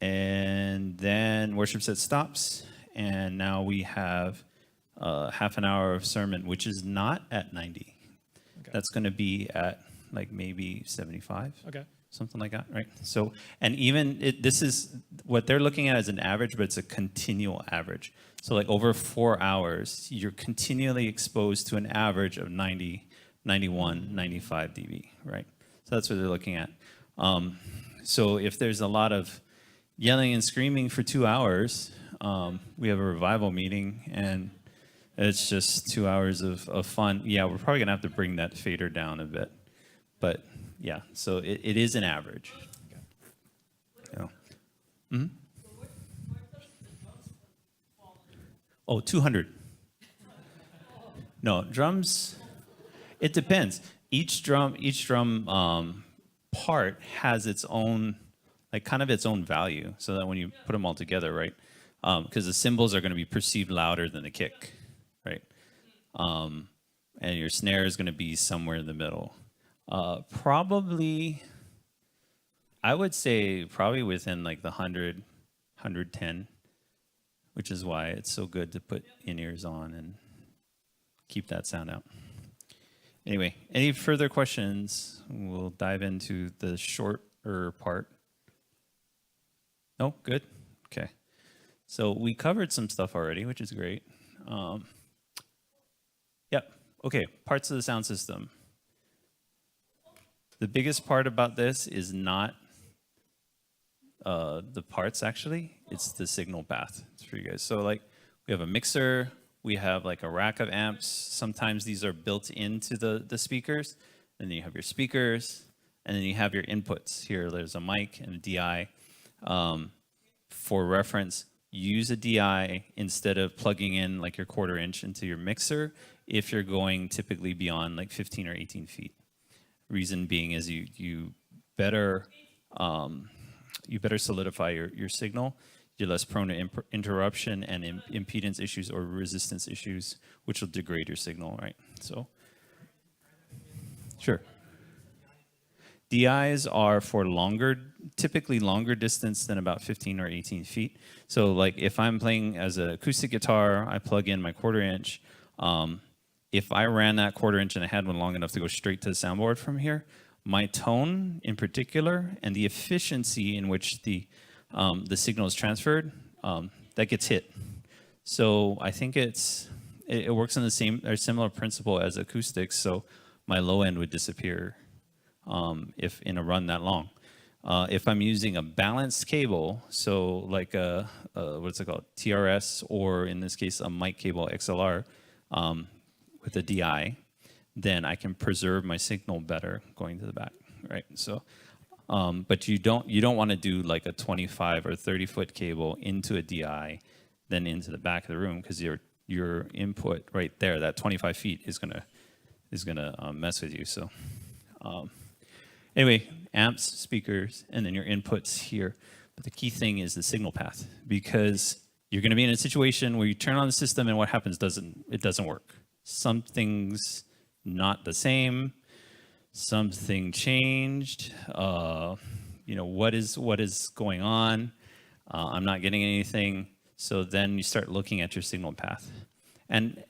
Speaker 1: And then worship set stops, and now we have half an hour of sermon, which is not at 90. Okay. That's going to be at like maybe 75.
Speaker 11: Okay.
Speaker 1: Something like that, right? So, and even this is what they're looking at as an average, but it's a continual average. So like over 4 hours, you're continually exposed to an average of 90, 91, 95 dB, right? So that's what they're looking at. So if there's a lot of yelling and screaming for 2 hours, we have a revival meeting and it's just 2 hours of fun. Yeah, we're probably gonna have to bring that fader down a bit, but yeah, so it is an average. Yeah. Mm-hmm. Oh, 200. No, drums, it depends. Each drum part has its own, like kind of its own value, so that when you put them all together, right? Because the cymbals are going to be perceived louder than the kick, right? And your snare is going to be somewhere in the middle. Probably, I would say probably within like the 100, 110, which is why it's so good to put in-ears on and keep that sound out. Anyway, any further questions? We'll dive into the shorter part. No? Good? Okay. So we covered some stuff already, which is great. Yep. Okay, parts of the sound system. The biggest part about this is not the parts, actually. It's the signal path for you guys. So like we have a mixer, we have like a rack of amps. Sometimes these are built into the speakers. And then you have your speakers, and then you have your inputs. Here, there's a mic and a DI. For reference, use a DI instead of plugging in like your 1/4 inch into your mixer if you're going typically beyond like 15 or 18 feet. Reason being is you better solidify your signal. You're less prone to interruption and impedance issues or resistance issues, which will degrade your signal, right? So, sure. DIs are for typically longer distance than about 15 or 18 feet. So like if I'm playing as an acoustic guitar, I plug in my 1/4 inch. If I ran that 1/4 inch and I had one long enough to go straight to the soundboard from here, my tone in particular and the efficiency in which the signal is transferred, that gets hit. So I think it works on the same or similar principle as acoustics. So my low end would disappear if in a run that long. If I'm using a balanced cable, so like what's it called, TRS, or in this case a mic cable XLR with a DI, then I can preserve my signal better going to the back, right? So, but you don't want to do like a 25 or 30 foot cable into a DI, then into the back of the room, because your input right there, that 25 feet is gonna mess with you. So. Anyway, amps, speakers, and then your inputs here. But the key thing is the signal path, because you're going to be in a situation where you turn on the system and what happens it doesn't work. Something's not the same. something changed. What is going on? I'm not getting anything. So then you start looking at your signal path. And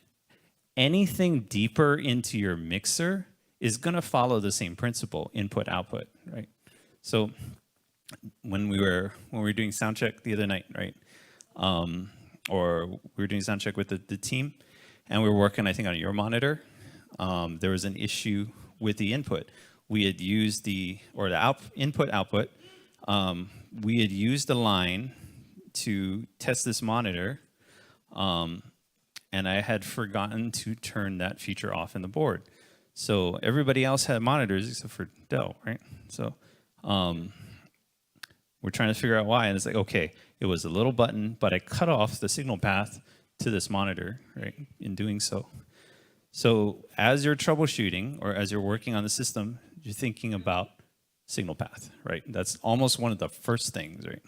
Speaker 1: anything deeper into your mixer is going to follow the same principle, input, output, right? So when we were doing sound check the other night, right? Or we were doing sound check with the team, and we were working, I think, on your monitor. There was an issue with the input. We had used input output. We had used the line to test this monitor, and I had forgotten to turn that feature off in the board. So everybody else had monitors except for Dell, right? So we're trying to figure out why, and it's like, okay, it was a little button, but I cut off the signal path to this monitor, right, in doing so. So as you're troubleshooting or as you're working on the system, you're thinking about signal path, right? That's almost one of the first things, right?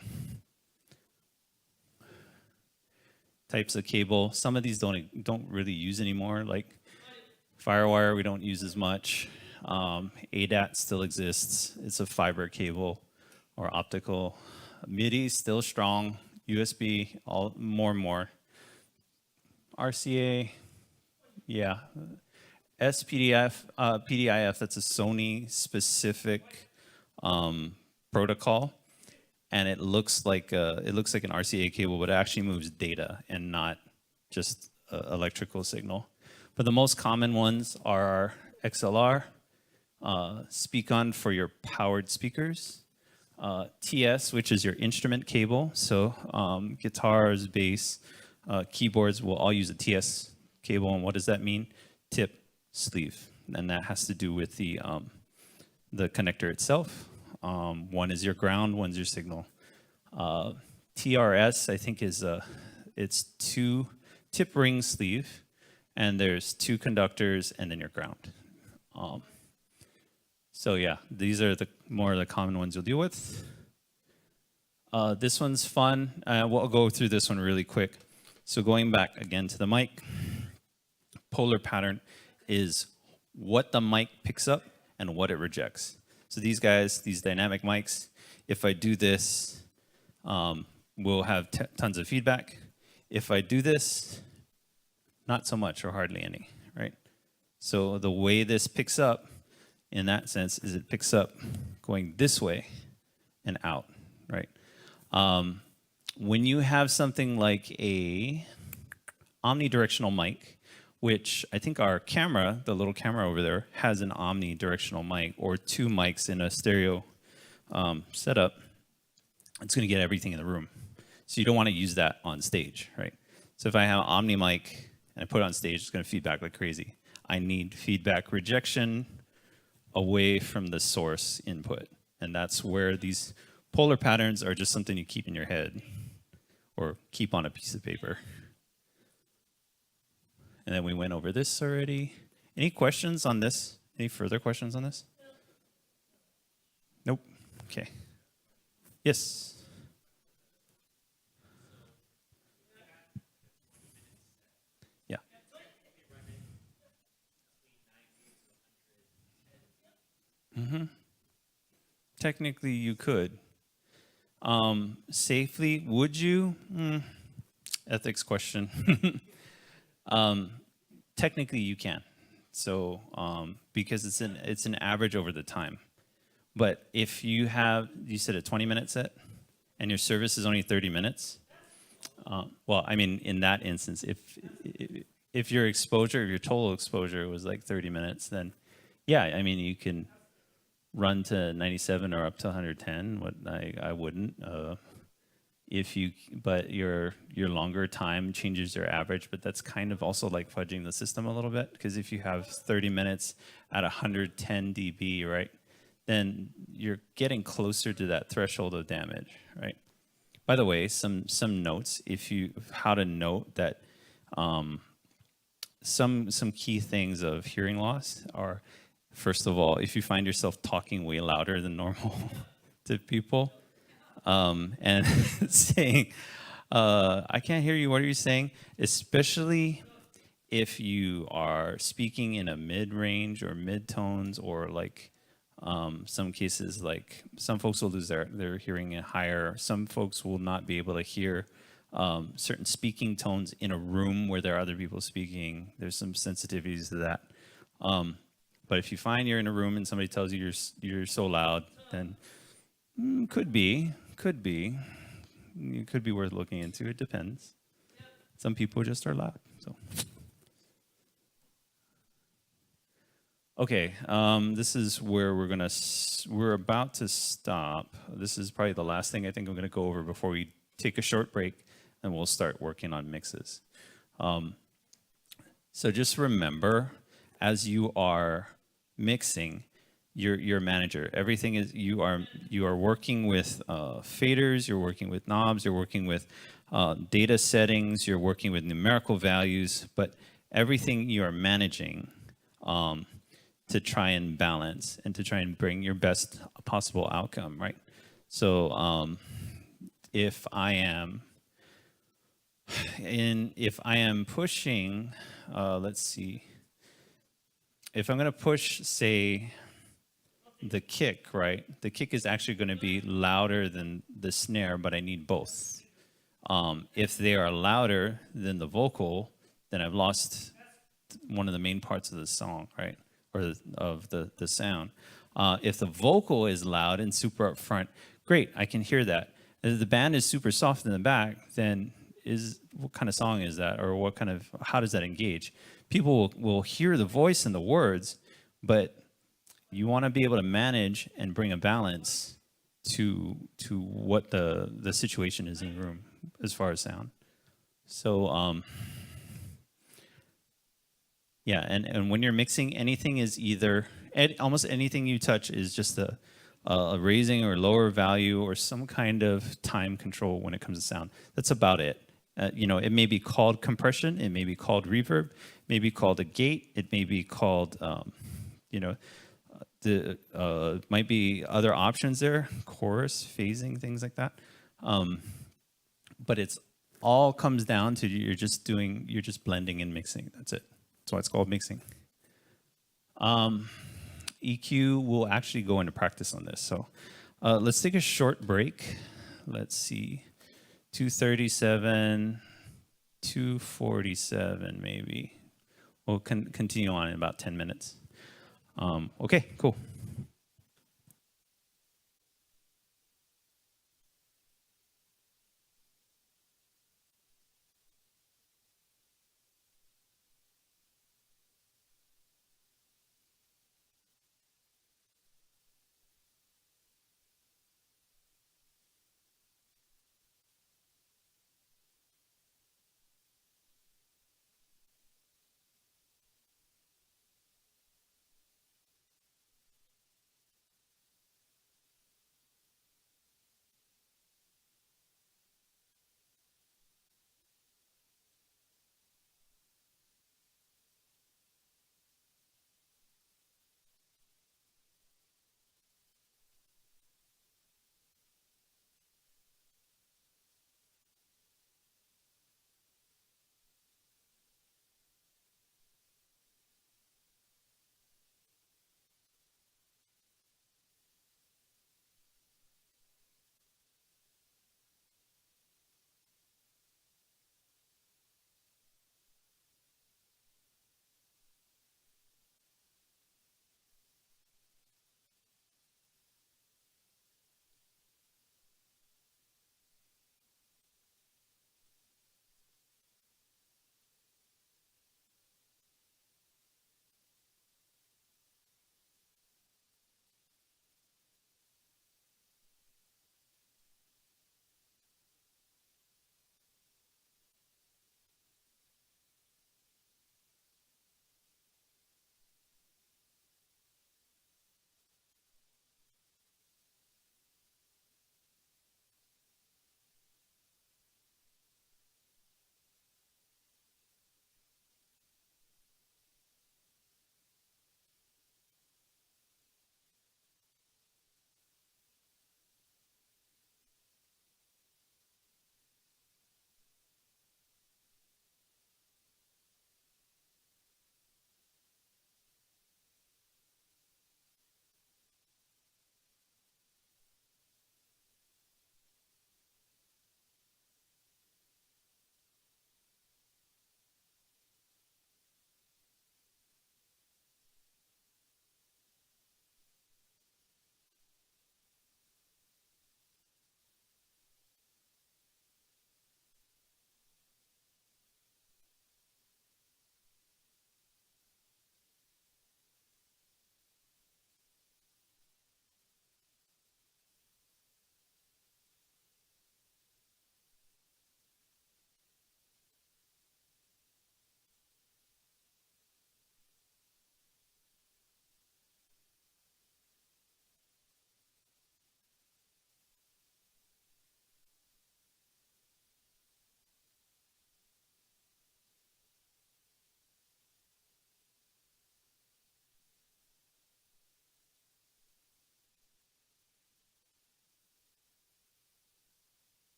Speaker 1: Types of cable. Some of these don't really use anymore, like Firewire we don't use as much. ADAT still exists. It's a fiber cable or optical. MIDI still strong. USB more and more. RCA, yeah. SPDIF, PDIF, that's a Sony specific protocol, and it looks like an RCA cable, but it actually moves data and not just electrical signal. But the most common ones are XLR, Speak-On for your powered speakers, TS, which is your instrument cable. So guitars, bass, keyboards will all use a TS cable. And what does that mean? Tip, sleeve. And that has to do with the connector itself. One is your ground, one's your signal. TRS, I think, it's 2 tip ring sleeve, and there's 2 conductors, and then your ground. So yeah, these are more of the common ones you'll deal with. This one's fun. We'll go through this one really quick. So going back again to the mic, polar pattern is what the mic picks up and what it rejects. So these dynamic mics, if I do this, we'll have tons of feedback. If I do this, not so much or hardly any, right? So the way this picks up in that sense is it picks up going this way and out, right? When you have something like a omnidirectional mic, which I think our camera, the little camera over there, has an omnidirectional mic or 2 mics in a stereo setup, it's going to get everything in the room. So you don't want to use that on stage, right? So if I have an omni mic and I put it on stage, it's going to feedback like crazy. I need feedback rejection away from the source input. And that's where these polar patterns are just something you keep in your head or keep on a piece of paper. And then we went over this already. Any questions on this? Any further questions on this? Nope. Okay. Yes. Yeah. Technically, you could. Safely, would you? Ethics question. Technically, you can. So because it's an average over the time. But if you said a 20-minute set, and your service is only 30 minutes. Well, I mean, in that instance, if your total exposure was like 30 minutes, then yeah, I mean, you can run to 97 or up to 110. What I wouldn't. But your longer time changes your average, but that's kind of also like fudging the system a little bit, because if you have 30 minutes at 110 dB, right, then you're getting closer to that threshold of damage, right? By the way, some notes, how to note that some key things of hearing loss are, first of all, if you find yourself talking way louder than normal to people, and saying, I can't hear you, what are you saying? Especially if you are speaking in a mid-range or mid-tones, or like some cases, like some folks will lose their hearing higher. Some folks will not be able to hear certain speaking tones in a room where there are other people speaking. There's some sensitivities to that. But if you find you're in a room and somebody tells you you're so loud, then could be it could be worth looking into. It depends. Some people just are loud. So. Okay, this is where we're about to stop. This is probably the last thing I think I'm going to go over before we take a short break, and we'll start working on mixes. So just remember, as you are mixing, you're a manager. Everything is you are working with faders. You're working with knobs. You're working with data settings. You're working with numerical values. But everything you are managing. To try and balance and to try and bring your best possible outcome, right? So if I am pushing, let's see, if I'm going to push, say, the kick, right? The kick is actually going to be louder than the snare, but I need both. If they are louder than the vocal, then I've lost one of the main parts of the song, right? Or of the sound. If the vocal is loud and super up front, great, I can hear that. If the band is super soft in the back, then what kind of song is that? Or how does that engage? People will hear the voice and the words, but you want to be able to manage and bring a balance to what the situation is in the room as far as sound. So, yeah, and when you're mixing, anything is almost anything you touch is just a raising or lower value or some kind of time control when it comes to sound. That's about it. It may be called compression, it may be called reverb, it may be called a gate, it may be called, might be other options there, chorus, phasing, things like that. But it's all comes down to you're just blending and mixing. That's it. That's why it's called mixing. EQ will actually go into practice on this. So let's take a short break. Let's see, 2:37, 2:47 maybe. We'll continue on in about 10 minutes. Okay, cool.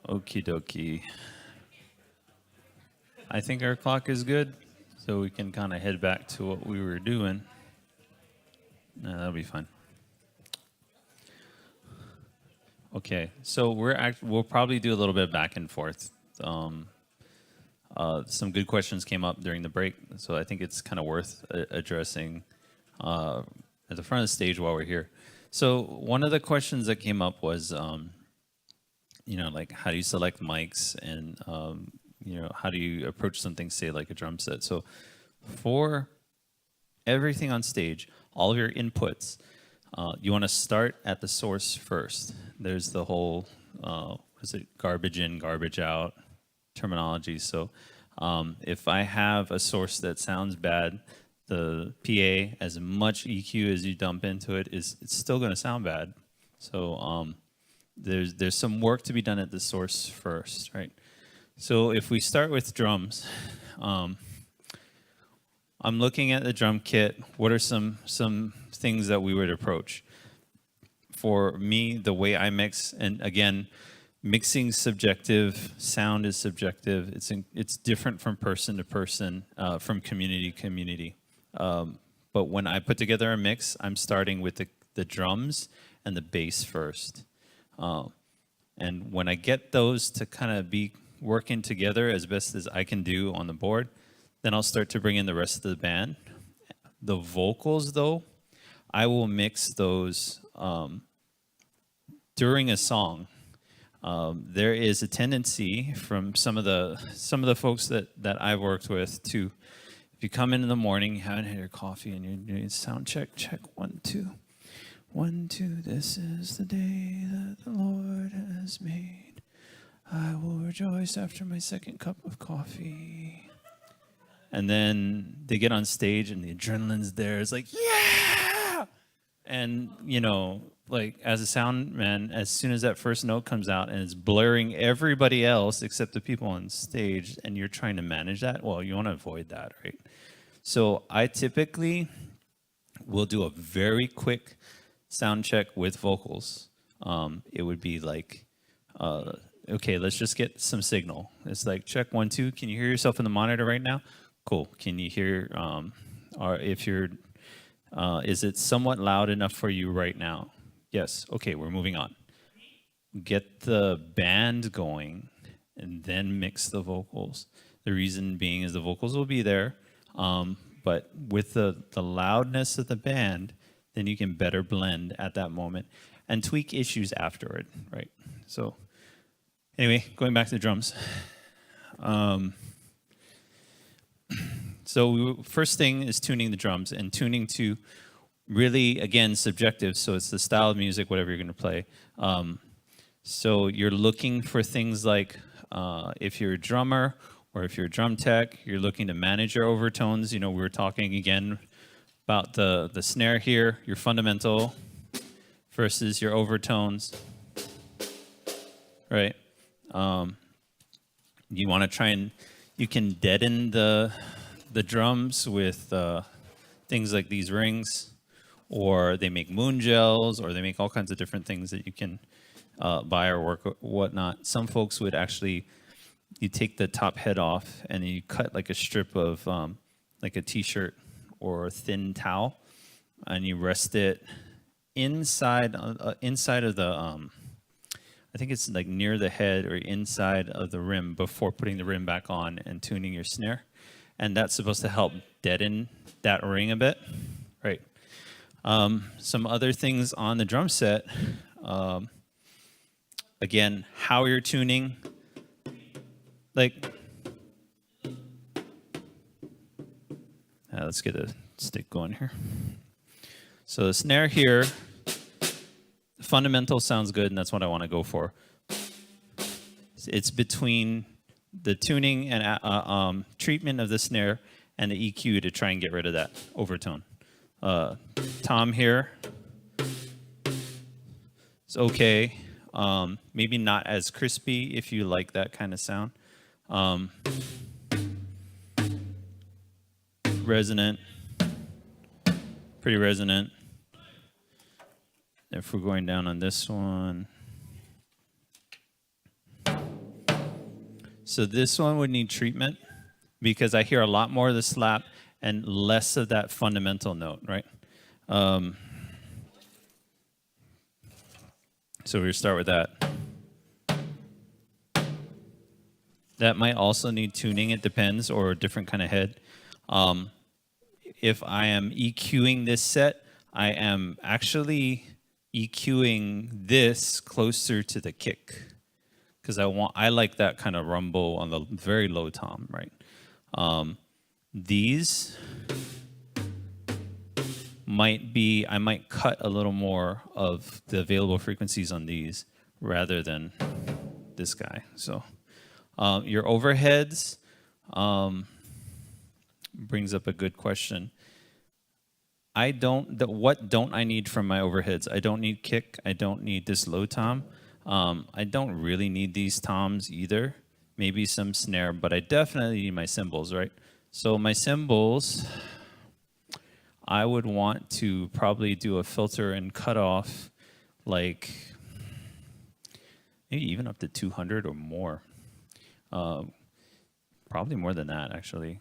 Speaker 1: Okie dokie. I think our clock is good, so we can kind of head back to what we were doing. No, that'll be fine. Okay, so we'll probably do a little bit of back and forth. Some good questions came up during the break, so I think it's kind of worth addressing at the front of the stage while we're here. So one of the questions that came up was, like how do you select mics, and how do you approach something, say like a drum set? So for everything on stage, all of your inputs, you want to start at the source first. There's the whole, garbage in, garbage out terminology. So if I have a source that sounds bad, the PA, as much EQ as you dump into it, it's still going to sound bad. So there's some work to be done at the source first, right? So if we start with drums, I'm looking at the drum kit. What are some things that we would approach? For me, the way I mix, and again, mixing subjective, sound is subjective. It's different from person to person, from community to community. But when I put together a mix, I'm starting with the drums and the bass first. And when I get those to kind of be working together as best as I can do on the board, then I'll start to bring in the rest of the band. The vocals, though, I will mix those during a song. There is a tendency from some of the folks that I've worked with to, if you come in the morning, you haven't had your coffee, and you're doing sound check, 1, 2, 1, 2. This is the day that the Lord has made. I will rejoice after my second cup of coffee. And then they get on stage and the adrenaline's there. It's like, yeah! And, like as a sound man, as soon as that first note comes out and it's blurring everybody else except the people on stage, and you're trying to manage that, well, you want to avoid that, right? So I typically will do a very quick sound check with vocals. It would be like, okay, let's just get some signal. It's like, check 1, 2. Can you hear yourself in the monitor right now? Cool. Can you hear, or if you're, is it somewhat loud enough for you right now? Yes. Okay, we're moving on. Get the band going and then mix the vocals. The reason being is the vocals will be there, but with the loudness of the band, then you can better blend at that moment and tweak issues afterward, right? So anyway, going back to the drums. So first thing is tuning the drums, and tuning to really, again, subjective. So it's the style of music, whatever you're going to play. So you're looking for things like, if you're a drummer or if you're a drum tech, you're looking to manage your overtones. We were talking again about the snare here, your fundamental versus your overtones, right? You want to try and, you can deaden the drums with things like these rings, or they make moon gels, or they make all kinds of different things that you can buy or work or whatnot. Some folks would actually, you take the top head off and you cut like a strip of like a t-shirt or a thin towel, and you rest it inside of the I think it's like near the head or inside of the rim before putting the rim back on and tuning your snare. And that's supposed to help deaden that ring a bit, right? Some other things on the drum set, again, how you're tuning, like, let's get a stick going here. So the snare here, fundamental sounds good, and that's what I want to go for. It's between the tuning and treatment of the snare and the EQ to try and get rid of that overtone. Tom here is okay. Maybe not as crispy if you like that kind of sound. Resonant, pretty resonant. If we're going down on this one. So this one would need treatment because I hear a lot more of the slap and less of that fundamental note, right? So we'll start with that. That might also need tuning, it depends, or a different kind of head. If I am EQing this set, I am actually EQing this closer to the kick because I like that kind of rumble on the very low tom, right? These might be, I might cut a little more of the available frequencies on these rather than this guy. So your overheads brings up a good question. What don't I need from my overheads? I don't need kick. I don't need this low tom. I don't really need these toms either. Maybe some snare, but I definitely need my cymbals, right? So my cymbals, I would want to probably do a filter and cut off like maybe even up to 200 or more. Probably more than that, actually.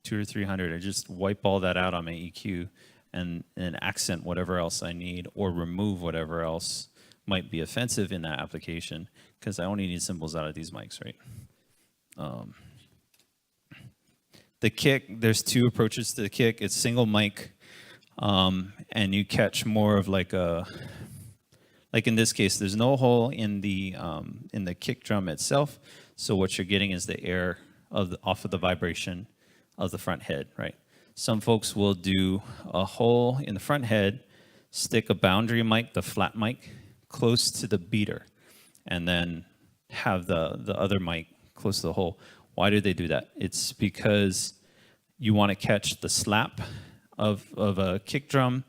Speaker 1: 200 or 300. I just wipe all that out on my EQ and accent whatever else I need or remove whatever else might be offensive in that application because I only need cymbals out of these mics, right? The kick, there's two approaches to the kick. It's single mic, and you catch more of like in this case, there's no hole in the kick drum itself. So what you're getting is the air off of the vibration of the front head, right? Some folks will do a hole in the front head, stick a boundary mic, the flat mic, close to the beater, and then have the other mic close to the hole. Why do they do that? It's because you want to catch the slap of a kick drum,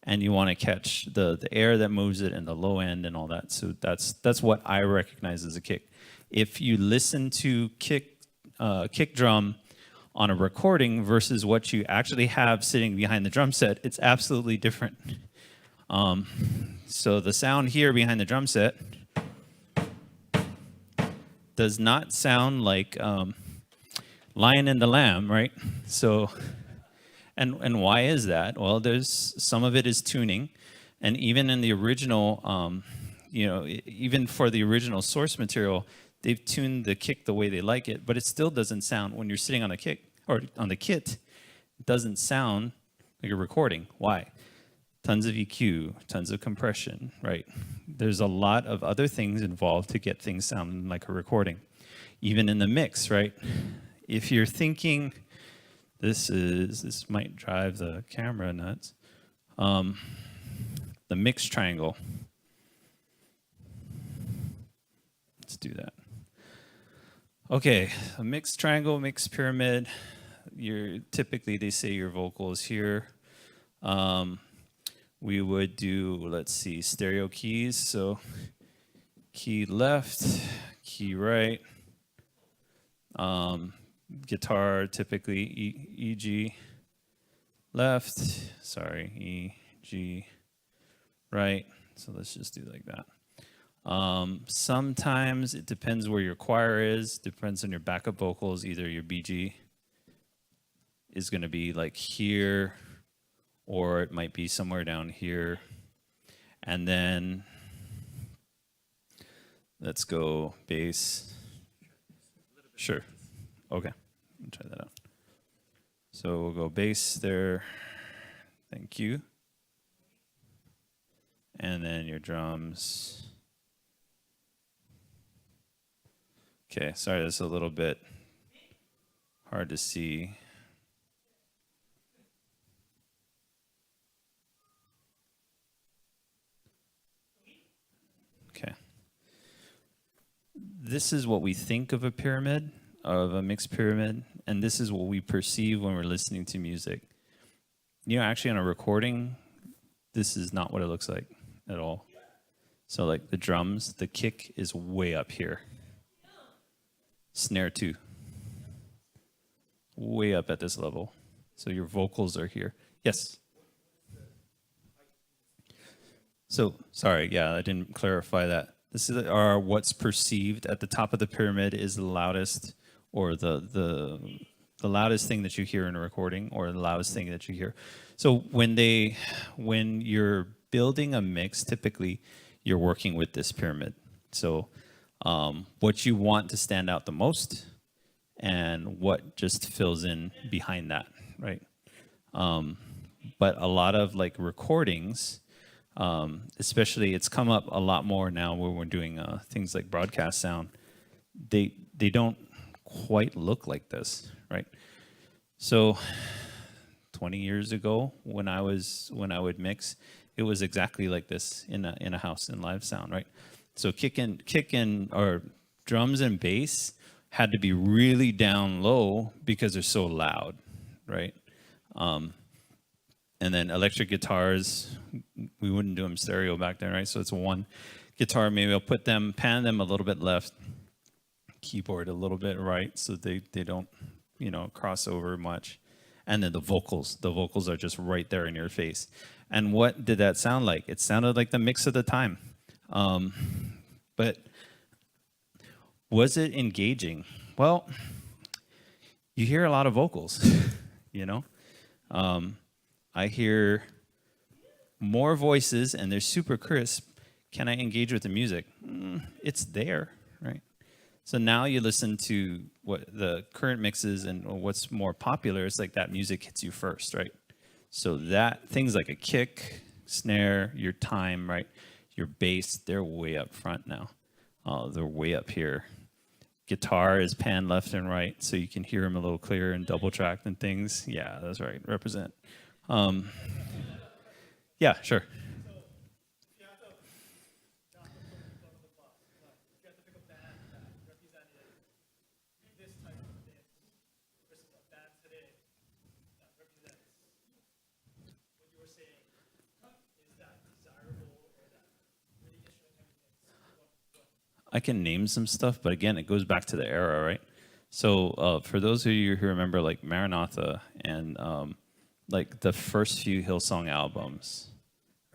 Speaker 1: and you want to catch the air that moves it and the low end and all that. So that's what I recognize as a kick. If you listen to kick drum on a recording versus what you actually have sitting behind the drum set, it's absolutely different. So the sound here behind the drum set does not sound like Lion and the Lamb, right? So, and why is that? Well, there's some of it is tuning, and even in the original, even for the original source material, they've tuned the kick the way they like it, but it still doesn't sound, when you're sitting on a kick or on the kit, it doesn't sound like a recording. Why? Tons of EQ, tons of compression, right? There's a lot of other things involved to get things sounding like a recording. Even in the mix, right? If you're thinking, this might drive the camera nuts. The mix triangle. Let's do that. Okay, a mixed triangle, mixed pyramid. Typically they say your vocal is here. We would do, let's see, stereo keys. So key left, key right. Guitar, typically E, G, left. Sorry, E, G, right. So let's just do like that. Sometimes it depends where your choir is, depends on your backup vocals. Either your BG is going to be like here, or it might be somewhere down here. And then let's go bass. Sure. Okay. Let me try that out. So we'll go bass there. Thank you. And then your drums. Okay, sorry, that's a little bit hard to see. Okay. This is what we think of a pyramid, of a mixed pyramid, and this is what we perceive when we're listening to music. You know, actually on a recording, this is not what it looks like at all. So like the drums, the kick is way up here. Snare too. Way up at this level. So your vocals are here. Yes? So sorry, yeah, I didn't clarify that. This is our what's perceived at the top of the pyramid is the loudest, or the loudest thing that you hear in a recording, or the loudest thing that you hear. So when you're building a mix, typically you're working with this pyramid. So what you want to stand out the most, and what just fills in behind that, right? But a lot of like recordings, especially it's come up a lot more now where we're doing things like broadcast sound. They don't quite look like this, right? So 20 years ago when I would mix, it was exactly like this in a house in live sound, right? So kick in or drums and bass had to be really down low because they're so loud, right? And then electric guitars, we wouldn't do them stereo back then, right? So it's one guitar, maybe I'll pan them a little bit left, keyboard a little bit right, so they don't, cross over much. And then the vocals are just right there in your face. And what did that sound like? It sounded like the mix of the time. But was it engaging? Well, you hear a lot of vocals, I hear more voices and they're super crisp. Can I engage with the music? It's there, right? So now you listen to what the current mixes and what's more popular. It's like that music hits you first, right? So that things like a kick, snare, your time, right? Your bass, they're way up front now. They're way up here. Guitar is panned left and right, so you can hear them a little clearer and double tracked and things. Yeah, that's right. Represent. Yeah, sure. I can name some stuff, but again, it goes back to the era, right? So for those of you who remember like Maranatha and like the first few Hillsong albums,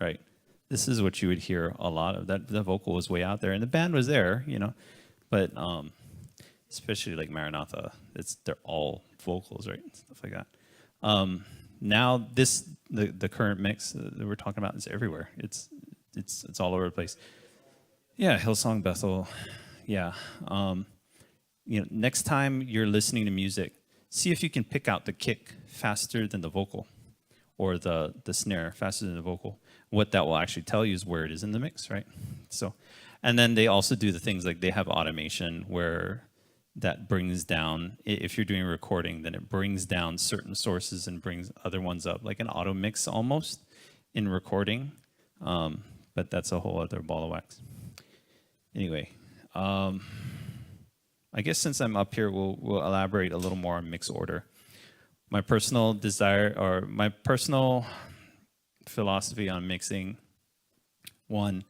Speaker 1: right? This is what you would hear a lot of. That the vocal was way out there, and the band was there, but especially like Maranatha, they're all vocals, right? Stuff like that. Now the current mix that we're talking about is everywhere. It's all over the place. Yeah, Hillsong, Bethel. Yeah. Next time you're listening to music, see if you can pick out the kick faster than the vocal, or the snare faster than the vocal. What that will actually tell you is where it is in the mix, right? So, and then they also do the things like they have automation where that brings down, if you're doing a recording, then it brings down certain sources and brings other ones up, like an auto mix almost in recording. But that's a whole other ball of wax. Anyway, I guess since I'm up here, we'll elaborate a little more on mix order. My personal desire, or my personal philosophy on mixing, one,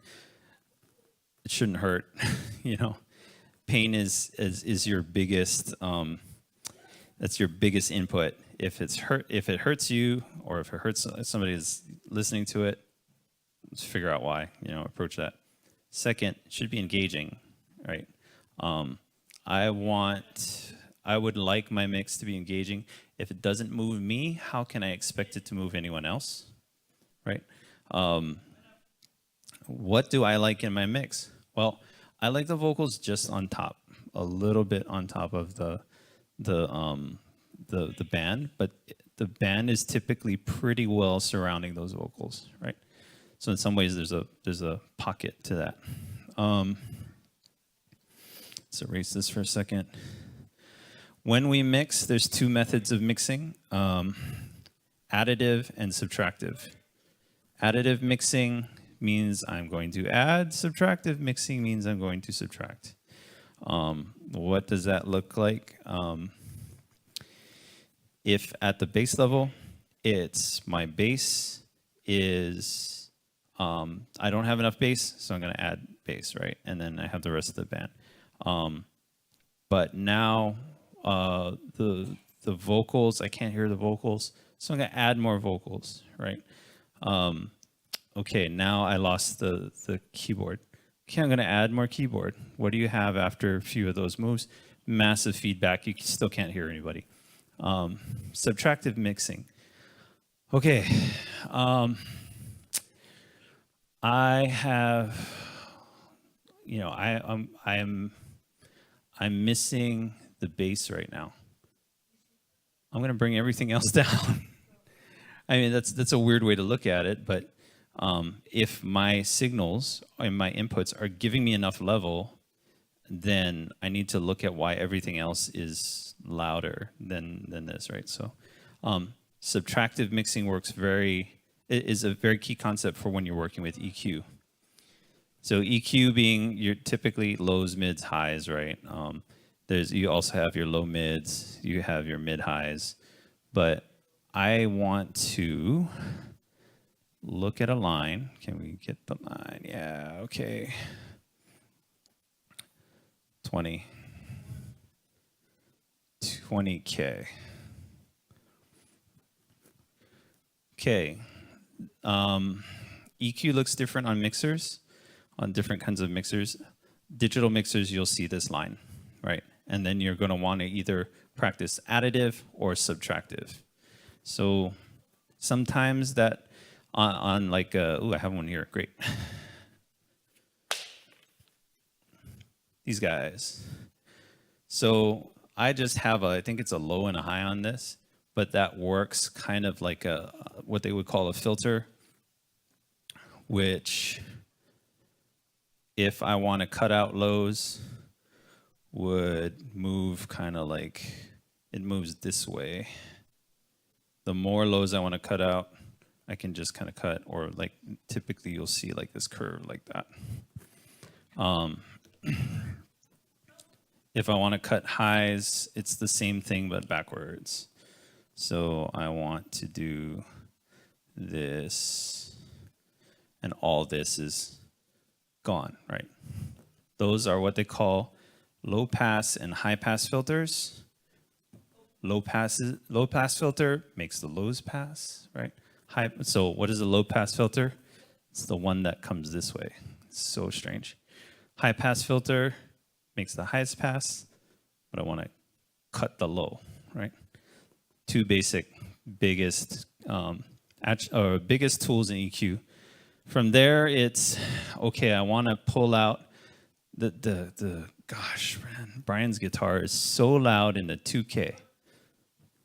Speaker 1: it shouldn't hurt. Pain is your biggest. That's your biggest input. If it hurts you, or if it hurts somebody that's listening to it, let's figure out why. Approach that. Second, it should be engaging, right? I would like my mix to be engaging. If it doesn't move me, how can I expect it to move anyone else, right? What do I like in my mix? Well, I like the vocals just on top, a little bit on top of the band, but the band is typically pretty well surrounding those vocals, right? So in some ways, there's a pocket to that. Let's erase this for a second. When we mix, there's two methods of mixing, additive and subtractive. Additive mixing means I'm going to add. Subtractive mixing means I'm going to subtract. What does that look like? If at the bass level, it's my bass is, I don't have enough bass, so I'm going to add bass, right? And then I have the rest of the band. But now the vocals, I can't hear the vocals, so I'm going to add more vocals, right? Okay, now I lost the keyboard. Okay, I'm going to add more keyboard. What do you have after a few of those moves? Massive feedback. You still can't hear anybody. Subtractive mixing. Okay. I have, I'm missing the bass right now. I'm going to bring everything else down. I mean, that's a weird way to look at it, but if my signals and my inputs are giving me enough level, then I need to look at why everything else is louder than this, right? So subtractive mixing is a very key concept for when you're working with EQ. So EQ being your typically lows, mids, highs, right? You also have your low mids, you have your mid highs, but I want to look at a line. Can we get the line? Yeah, okay. 20K. Okay. EQ looks different on mixers, on different kinds of mixers. Digital mixers, you'll see this line, right? And then you're going to want to either practice additive or subtractive. So sometimes that on like, I have one here, great. These guys. So I just have I think it's a low and a high on this, but that works kind of like what they would call a filter, which if I want to cut out lows, would move kind of like, it moves this way. The more lows I want to cut out, I can just kind of cut, or like typically you'll see like this curve like that. If I want to cut highs, it's the same thing but backwards. So I want to do this, and all this is gone, right? Those are what they call low pass and high pass filters. Low pass filter makes the lows pass, right? So what is a low pass filter? It's the one that comes this way. It's so strange. High pass filter makes the highest pass, but I want to cut the low, right? Two biggest tools in EQ. From there, it's okay. I want to pull out gosh, man, Brian's guitar is so loud in the 2K.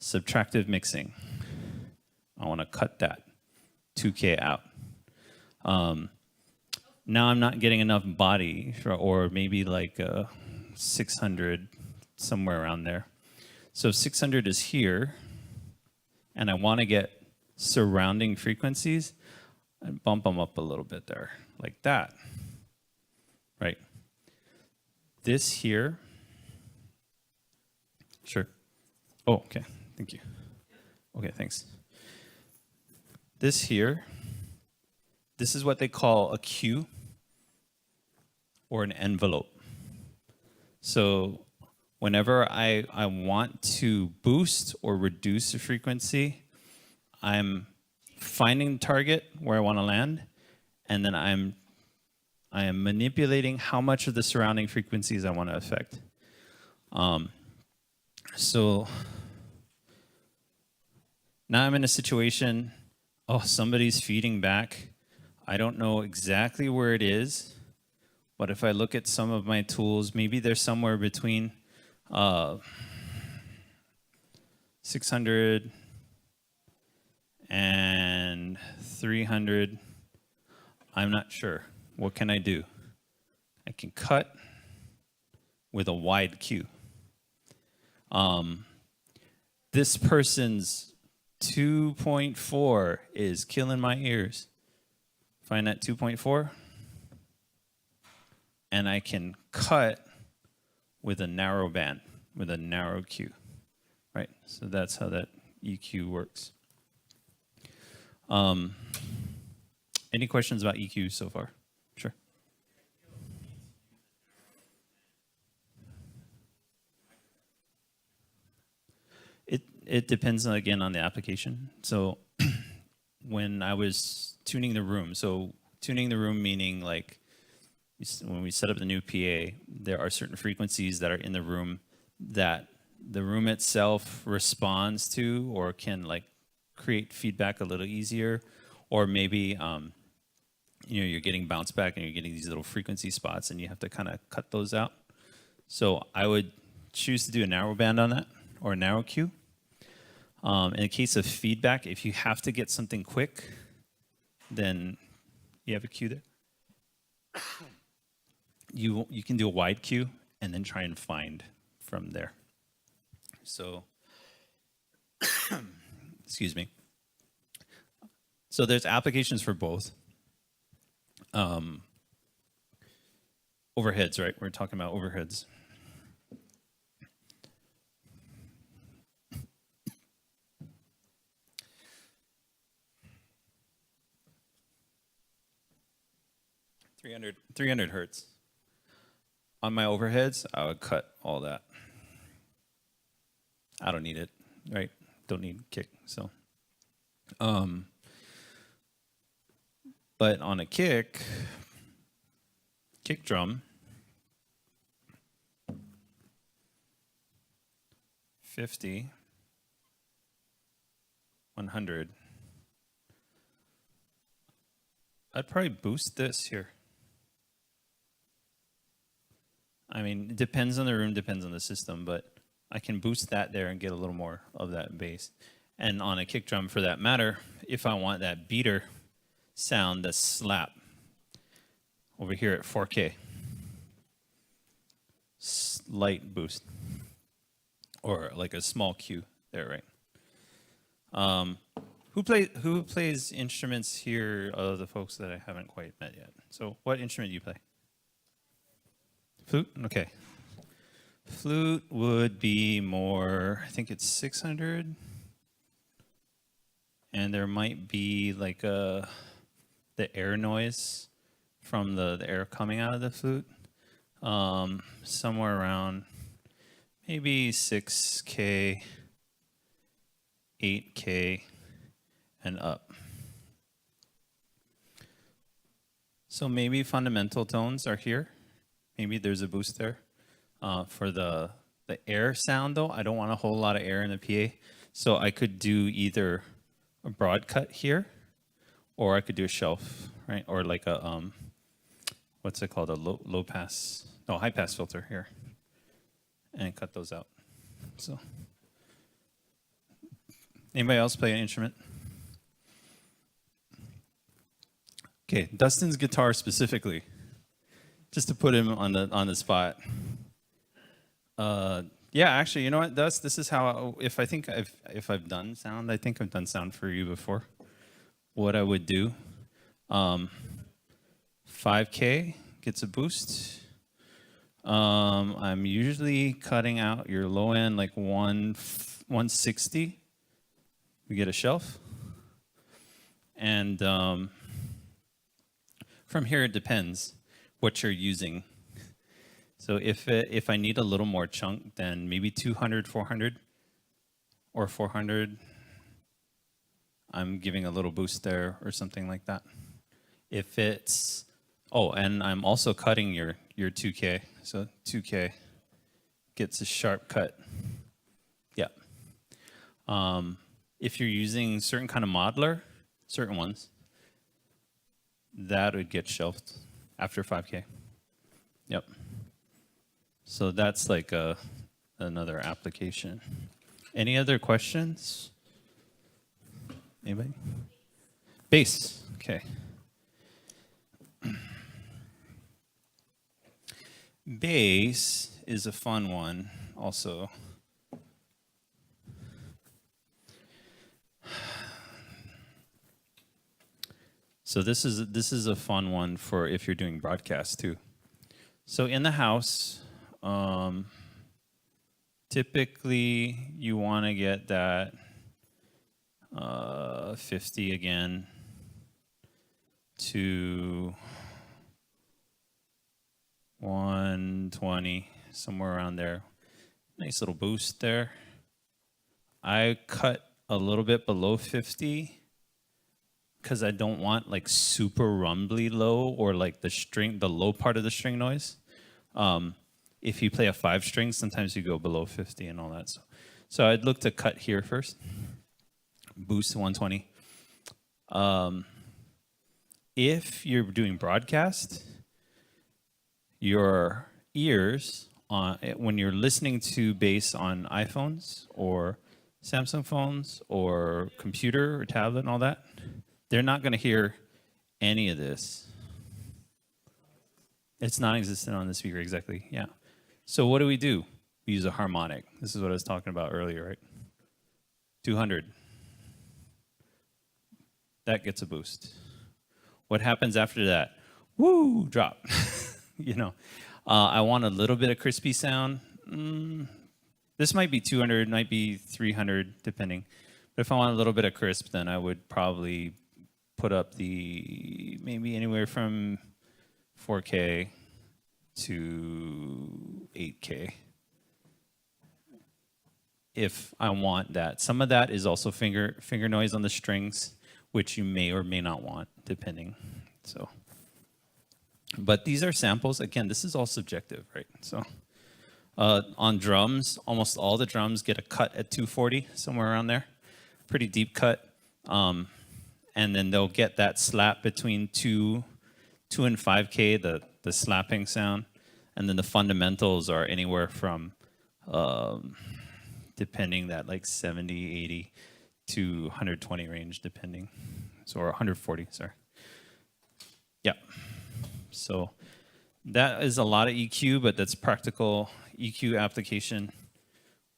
Speaker 1: Subtractive mixing. I want to cut that 2K out. Now I'm not getting enough body, or maybe like 600, somewhere around there. So if 600 is here, and I want to get surrounding frequencies, I bump them up a little bit there, like that, right? This here, sure. Oh, okay, thank you. Okay, thanks. This here, this is what they call a cue or an envelope. So whenever I want to boost or reduce the frequency, I'm finding the target where I want to land, and then I am manipulating how much of the surrounding frequencies I want to affect. So now I'm in a situation, somebody's feeding back. I don't know exactly where it is, but if I look at some of my tools, maybe they're somewhere between 600 and 300. I'm not sure. What can I do? I can cut with a wide cue. This person's 2.4 is killing my ears. Find that 2.4, and I can cut with a narrow band, with a narrow cue, right? So that's how that EQ works. Any questions about EQ so far? Sure. It depends again on the application. So when I was tuning the room. So tuning the room meaning like when we set up the new PA, there are certain frequencies that are in the room that the room itself responds to or can like create feedback a little easier, or maybe you're getting bounce back and you're getting these little frequency spots and you have to kind of cut those out. So I would choose to do a narrow band on that or a narrow Q. In the case of feedback, if you have to get something quick, then you have a Q there. You can do a wide Q and then try and find from there. So, excuse me. So there's applications for both. Overheads, right? We're talking about overheads. Three hundred hertz. On my overheads, I would cut all that. I don't need it, right? Don't need kick, so. But on a kick drum, 50, 100. I'd probably boost this here. I mean, it depends on the room, depends on the system, but I can boost that there and get a little more of that bass. And on a kick drum, for that matter, if I want that beater sound, the slap, over here at 4K, slight boost, or like a small Q there, right? Who plays instruments here? The folks that I haven't quite met yet. So, what instrument do you play? Flute? Okay. Flute would be more, I think it's 600. And there might be like the air noise from the air coming out of the flute. Somewhere around maybe 6K, 8K, and up. So maybe fundamental tones are here. Maybe there's a boost there. For the air sound, though, I don't want a whole lot of air in the PA. So I could do either a broad cut here, or I could do a shelf, right? Or like a, what's it called? A high pass filter here. And cut those out. So, anybody else play an instrument? Okay, Dustin's guitar specifically, just to put him on the spot. Yeah, actually, you know what, Dust? This is how if I've done sound, I think I've done sound for you before. What I would do, 5K gets a boost. I'm usually cutting out your low end like 160. We get a shelf, and from here it depends what you're using. So if I need a little more chunk, then maybe 200, 400, or 400. I'm giving a little boost there or something like that. If it's, and I'm also cutting your 2K. So 2K gets a sharp cut. Yeah. If you're using certain kind of modeler, certain ones, that would get shelved after 5K. Yep. So that's like another application. Any other questions? Anybody? Bass. Okay. Bass is a fun one also. So this is a fun one for if you're doing broadcast too. So in the house, typically you want to get that 50 again to 120, somewhere around there. Nice little boost there. I cut a little bit below 50, because I don't want like super rumbly low or like the low part of the string noise. If you play a 5-string, sometimes you go below 50 and all that. So I'd look to cut here first. Boost to 120. If you're doing broadcast, your ears when you're listening to bass on iPhones or Samsung phones or computer or tablet and all that, they're not going to hear any of this. It's non-existent on the speaker, exactly, yeah. So what do? We use a harmonic. This is what I was talking about earlier, right? 200. That gets a boost. What happens after that? Woo, drop. I want a little bit of crispy sound. This might be 200, might be 300, depending. But if I want a little bit of crisp, then I would probably put up maybe anywhere from 4K to 8K. If I want that. Some of that is also finger noise on the strings, which you may or may not want, depending. So, but these are samples. Again, this is all subjective, right? So, on drums, almost all the drums get a cut at 240, somewhere around there. Pretty deep cut. And then they'll get that slap between 2 and 5K, the slapping sound. And then the fundamentals are anywhere from, depending that like 70, 80 to 120 range, depending. So, or 140, sorry. Yeah. So that is a lot of EQ, but that's practical EQ application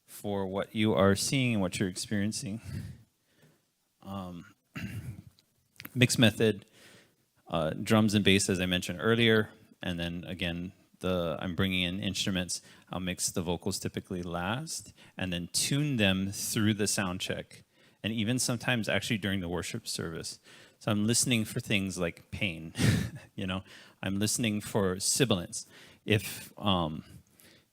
Speaker 1: for what you are seeing and what you're experiencing. Mix method, drums and bass, as I mentioned earlier, and then again, I'm bringing in instruments. I'll mix the vocals typically last, and then tune them through the sound check, and even sometimes actually during the worship service. So I'm listening for things like pain, I'm listening for sibilance. If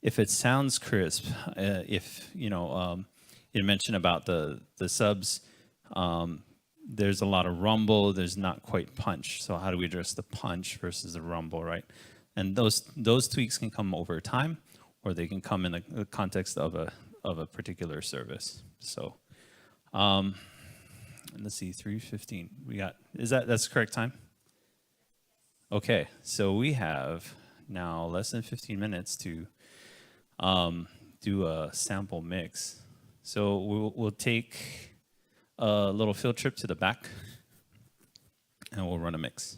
Speaker 1: it sounds crisp, if you mentioned about the subs, there's a lot of rumble. There's not quite punch. So how do we address the punch versus the rumble, right? And those tweaks can come over time, or they can come in the context of a particular service. So, let's see, 3:15. We got that's the correct time? Okay, so we have now less than 15 minutes to do a sample mix. So we'll take a little field trip to the back, and we'll run a mix.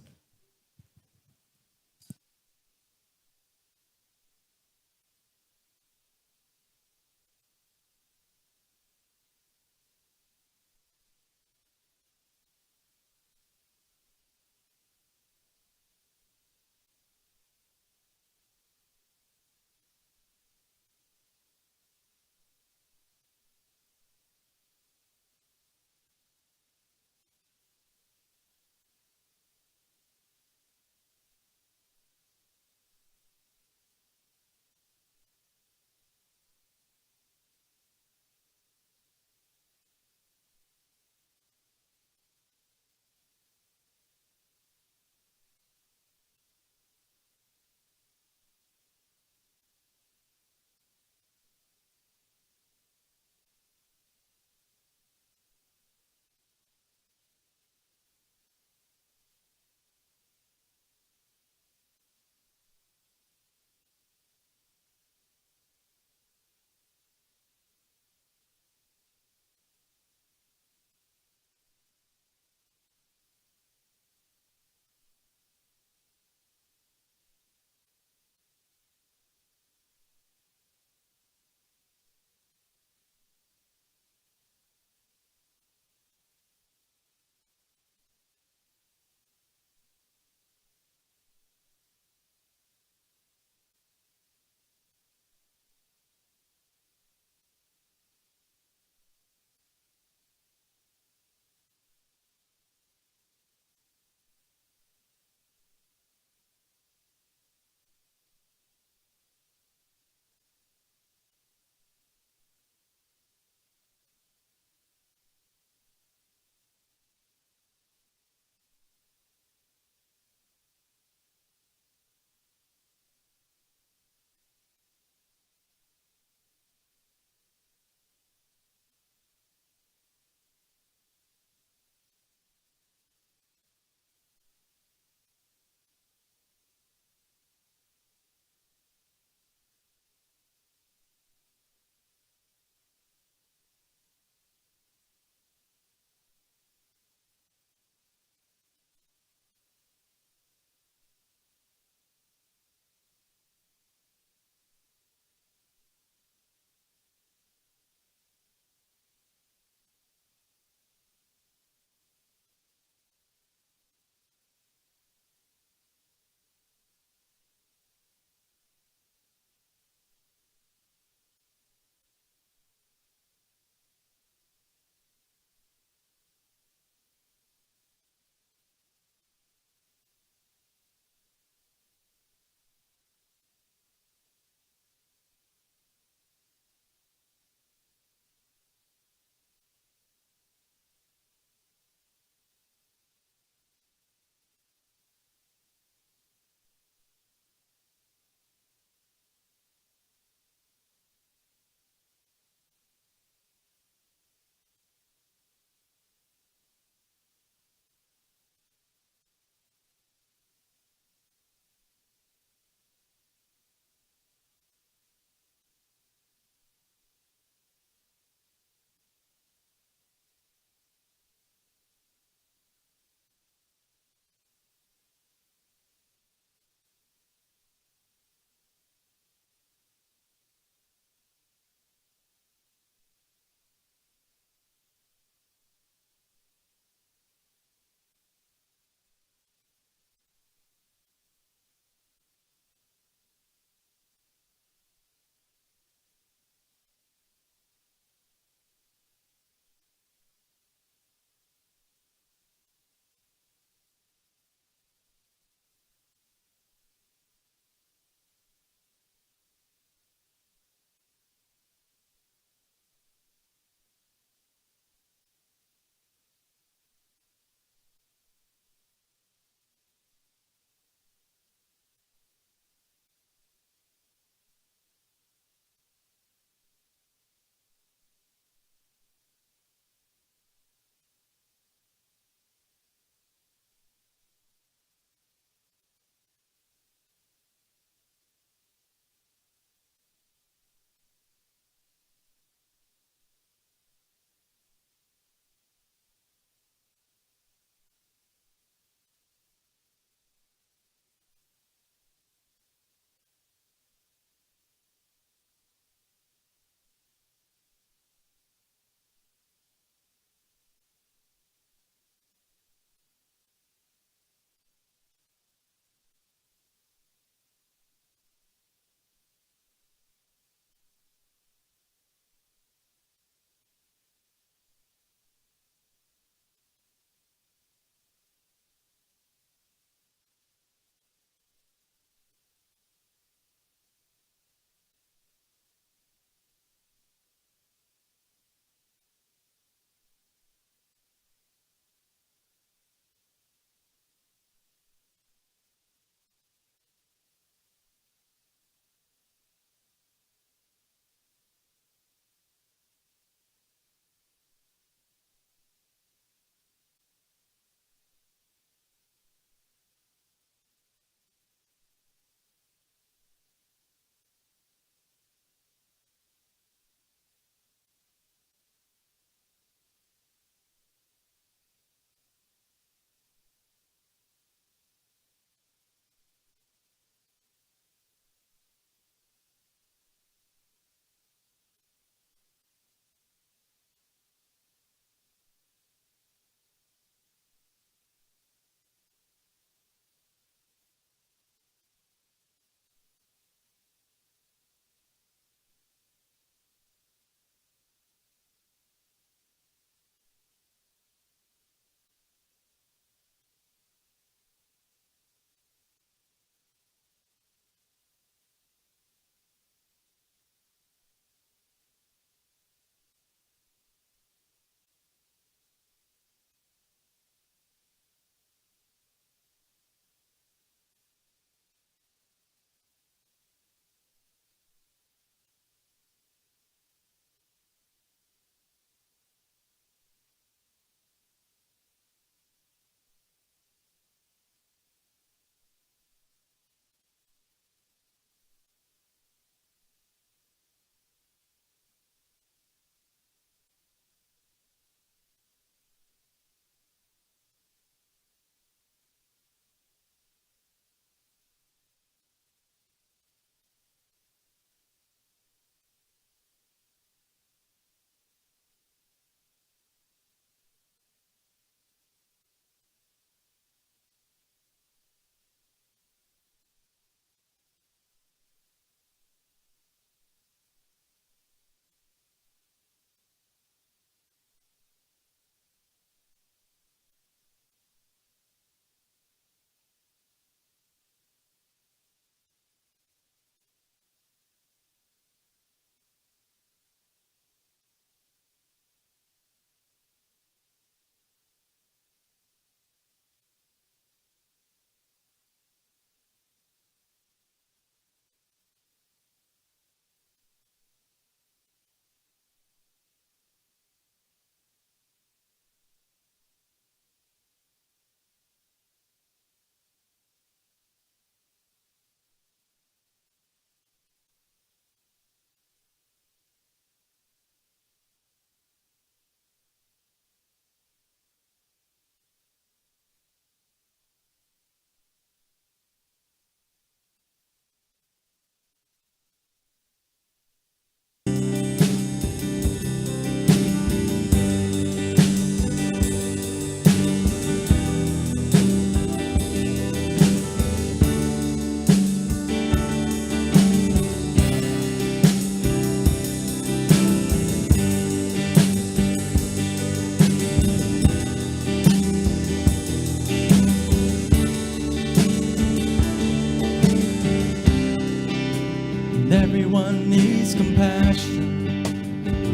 Speaker 13: Everyone needs compassion,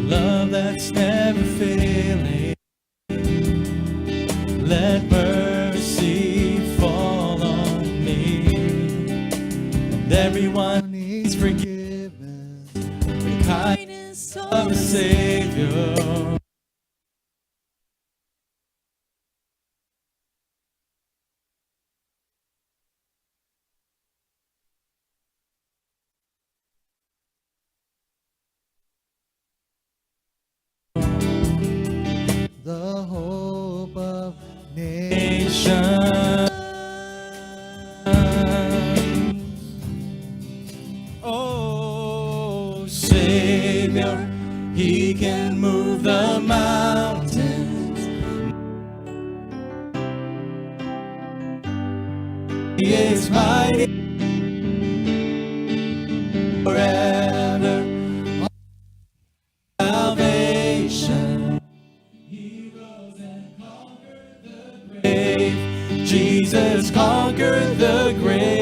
Speaker 13: love that's never failing. Let mercy fall on me. And everyone needs forgiveness, the kindness of a Savior. The hope of nations. Oh, Savior, He can move the mountains. He is mighty forever. Salvation. Jesus conquered the grave.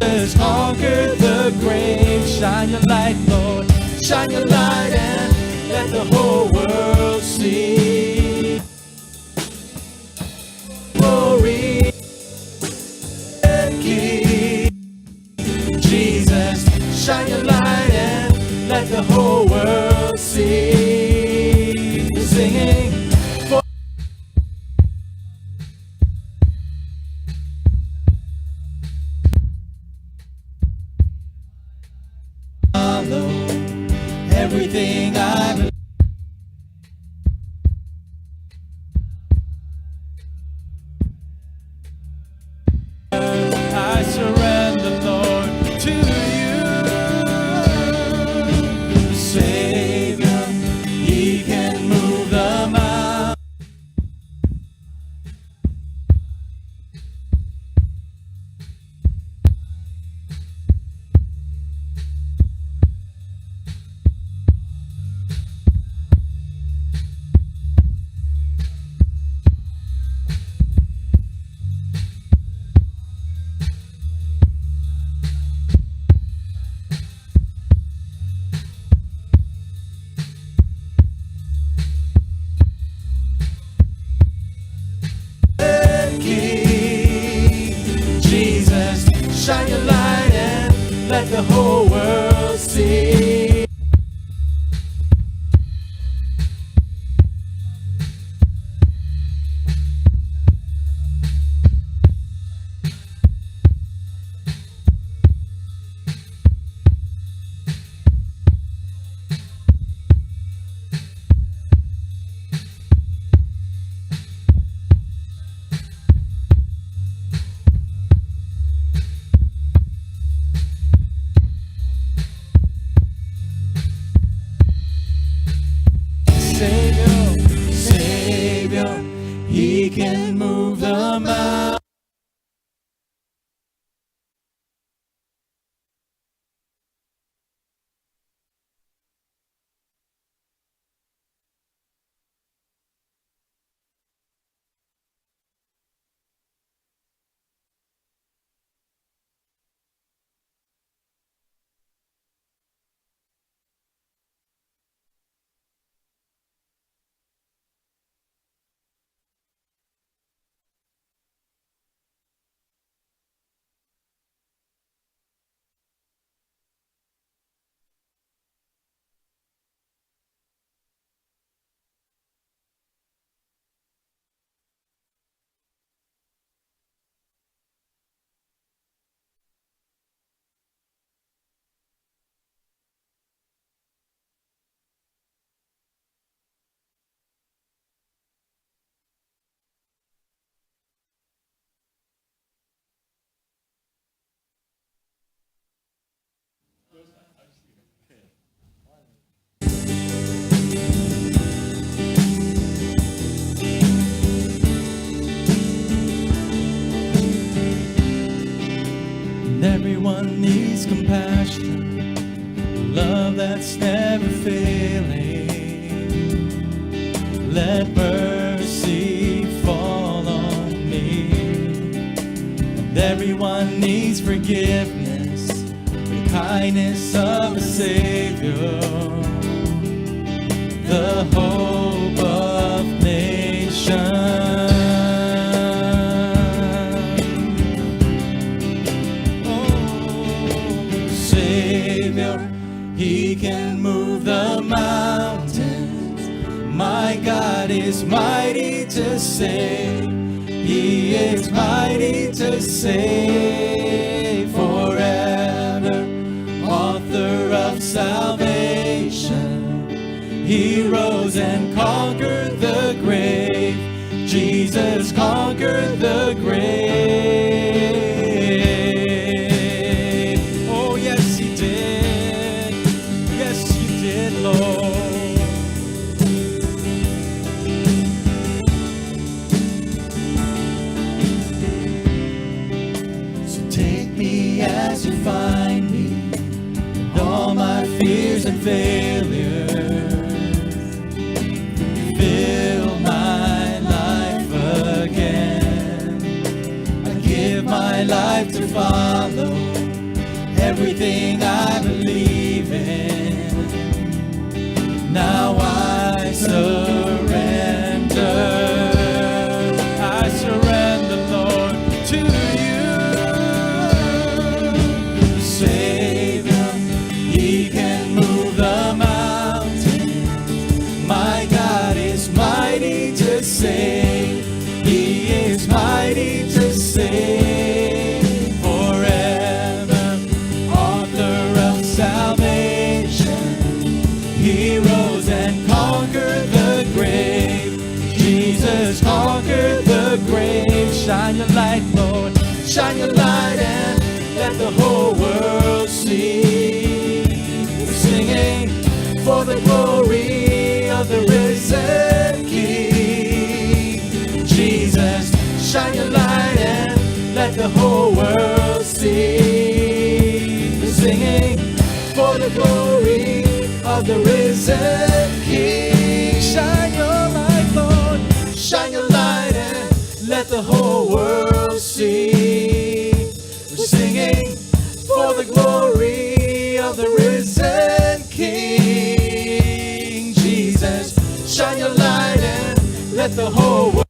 Speaker 13: Jesus conquered the grave. Shine your light, Lord. Shine your light and let the whole world see. Glory, King. Jesus, shine your light and let the whole world see. Singing. Everything I believe. I surrender, Lord, to you. Savior, He can move the mountains. Shine your light and let the whole world see. Everyone needs compassion, love that's never failing. Let mercy fall on me. And everyone needs forgiveness, the kindness of a Savior, the hope of nations. He can move the mountains. My God is mighty to save. He is mighty to save forever. Author of salvation. He rose and conquered the grave. Jesus conquered the grave. Oh, yes, he did. Yes, you did, Lord. So take me as you find me, and all my fears and failures. Fill my life again. I give my life to follow everything I believe in. Now I surrender. I surrender, Lord, to you. Savior, He can move the mountain. My God is mighty to save. He is mighty to save forever. Author of salvation. He rose and conquered the grave. Jesus conquered the grave. Shine your light, Lord. Shine your light and let the whole world see. Singing for the glory of the risen King. Jesus, shine your light and let the whole world see. Singing for the glory of the risen King. Shine your light, Lord. Shine your light and let the whole world see. We're singing for the glory of the risen King. Jesus, shine your light and let the whole world.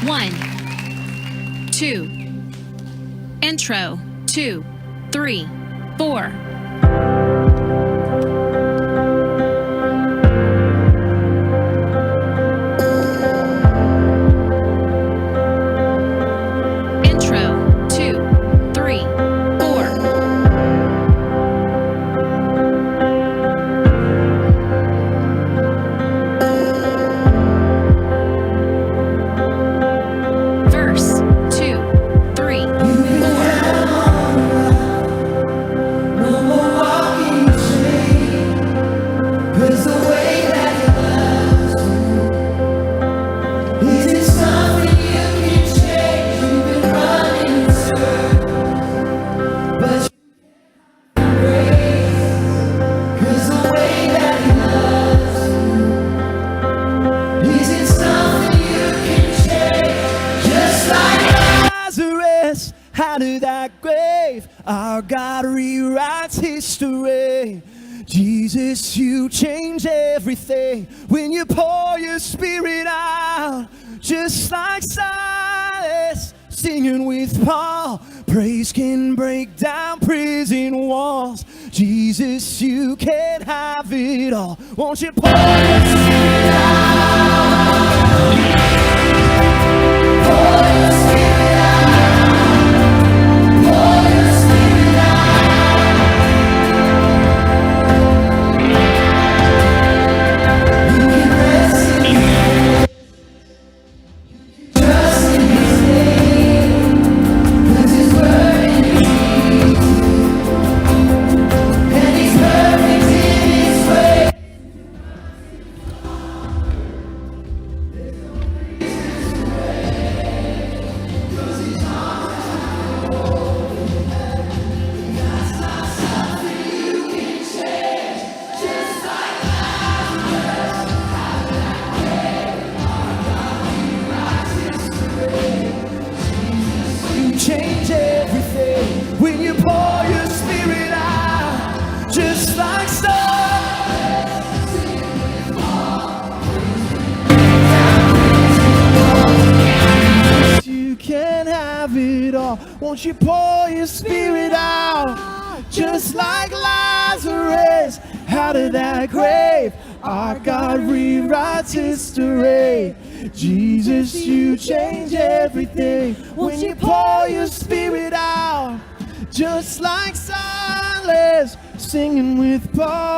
Speaker 14: One, two, intro, 2, 3, 4. Out of that grave, our God rewrites history.
Speaker 13: Jesus, you change everything when you pour your spirit out. Just like Silas singing with Paul, praise can break down prison walls. Jesus, you can have it all. Won't you pour your spirit out? Pour your spirit out. Pour your spirit out. You can rest in Him. Trust in His name. 'Cause His word and His deeds. And He's perfect in His way. Change everything when you pour your spirit out, just like you can have it all. Won't you pour your spirit out, just like Lazarus out of that grave? Our God rewrites history. Jesus, you change everything when you pour your spirit out, just like Silas singing with Paul.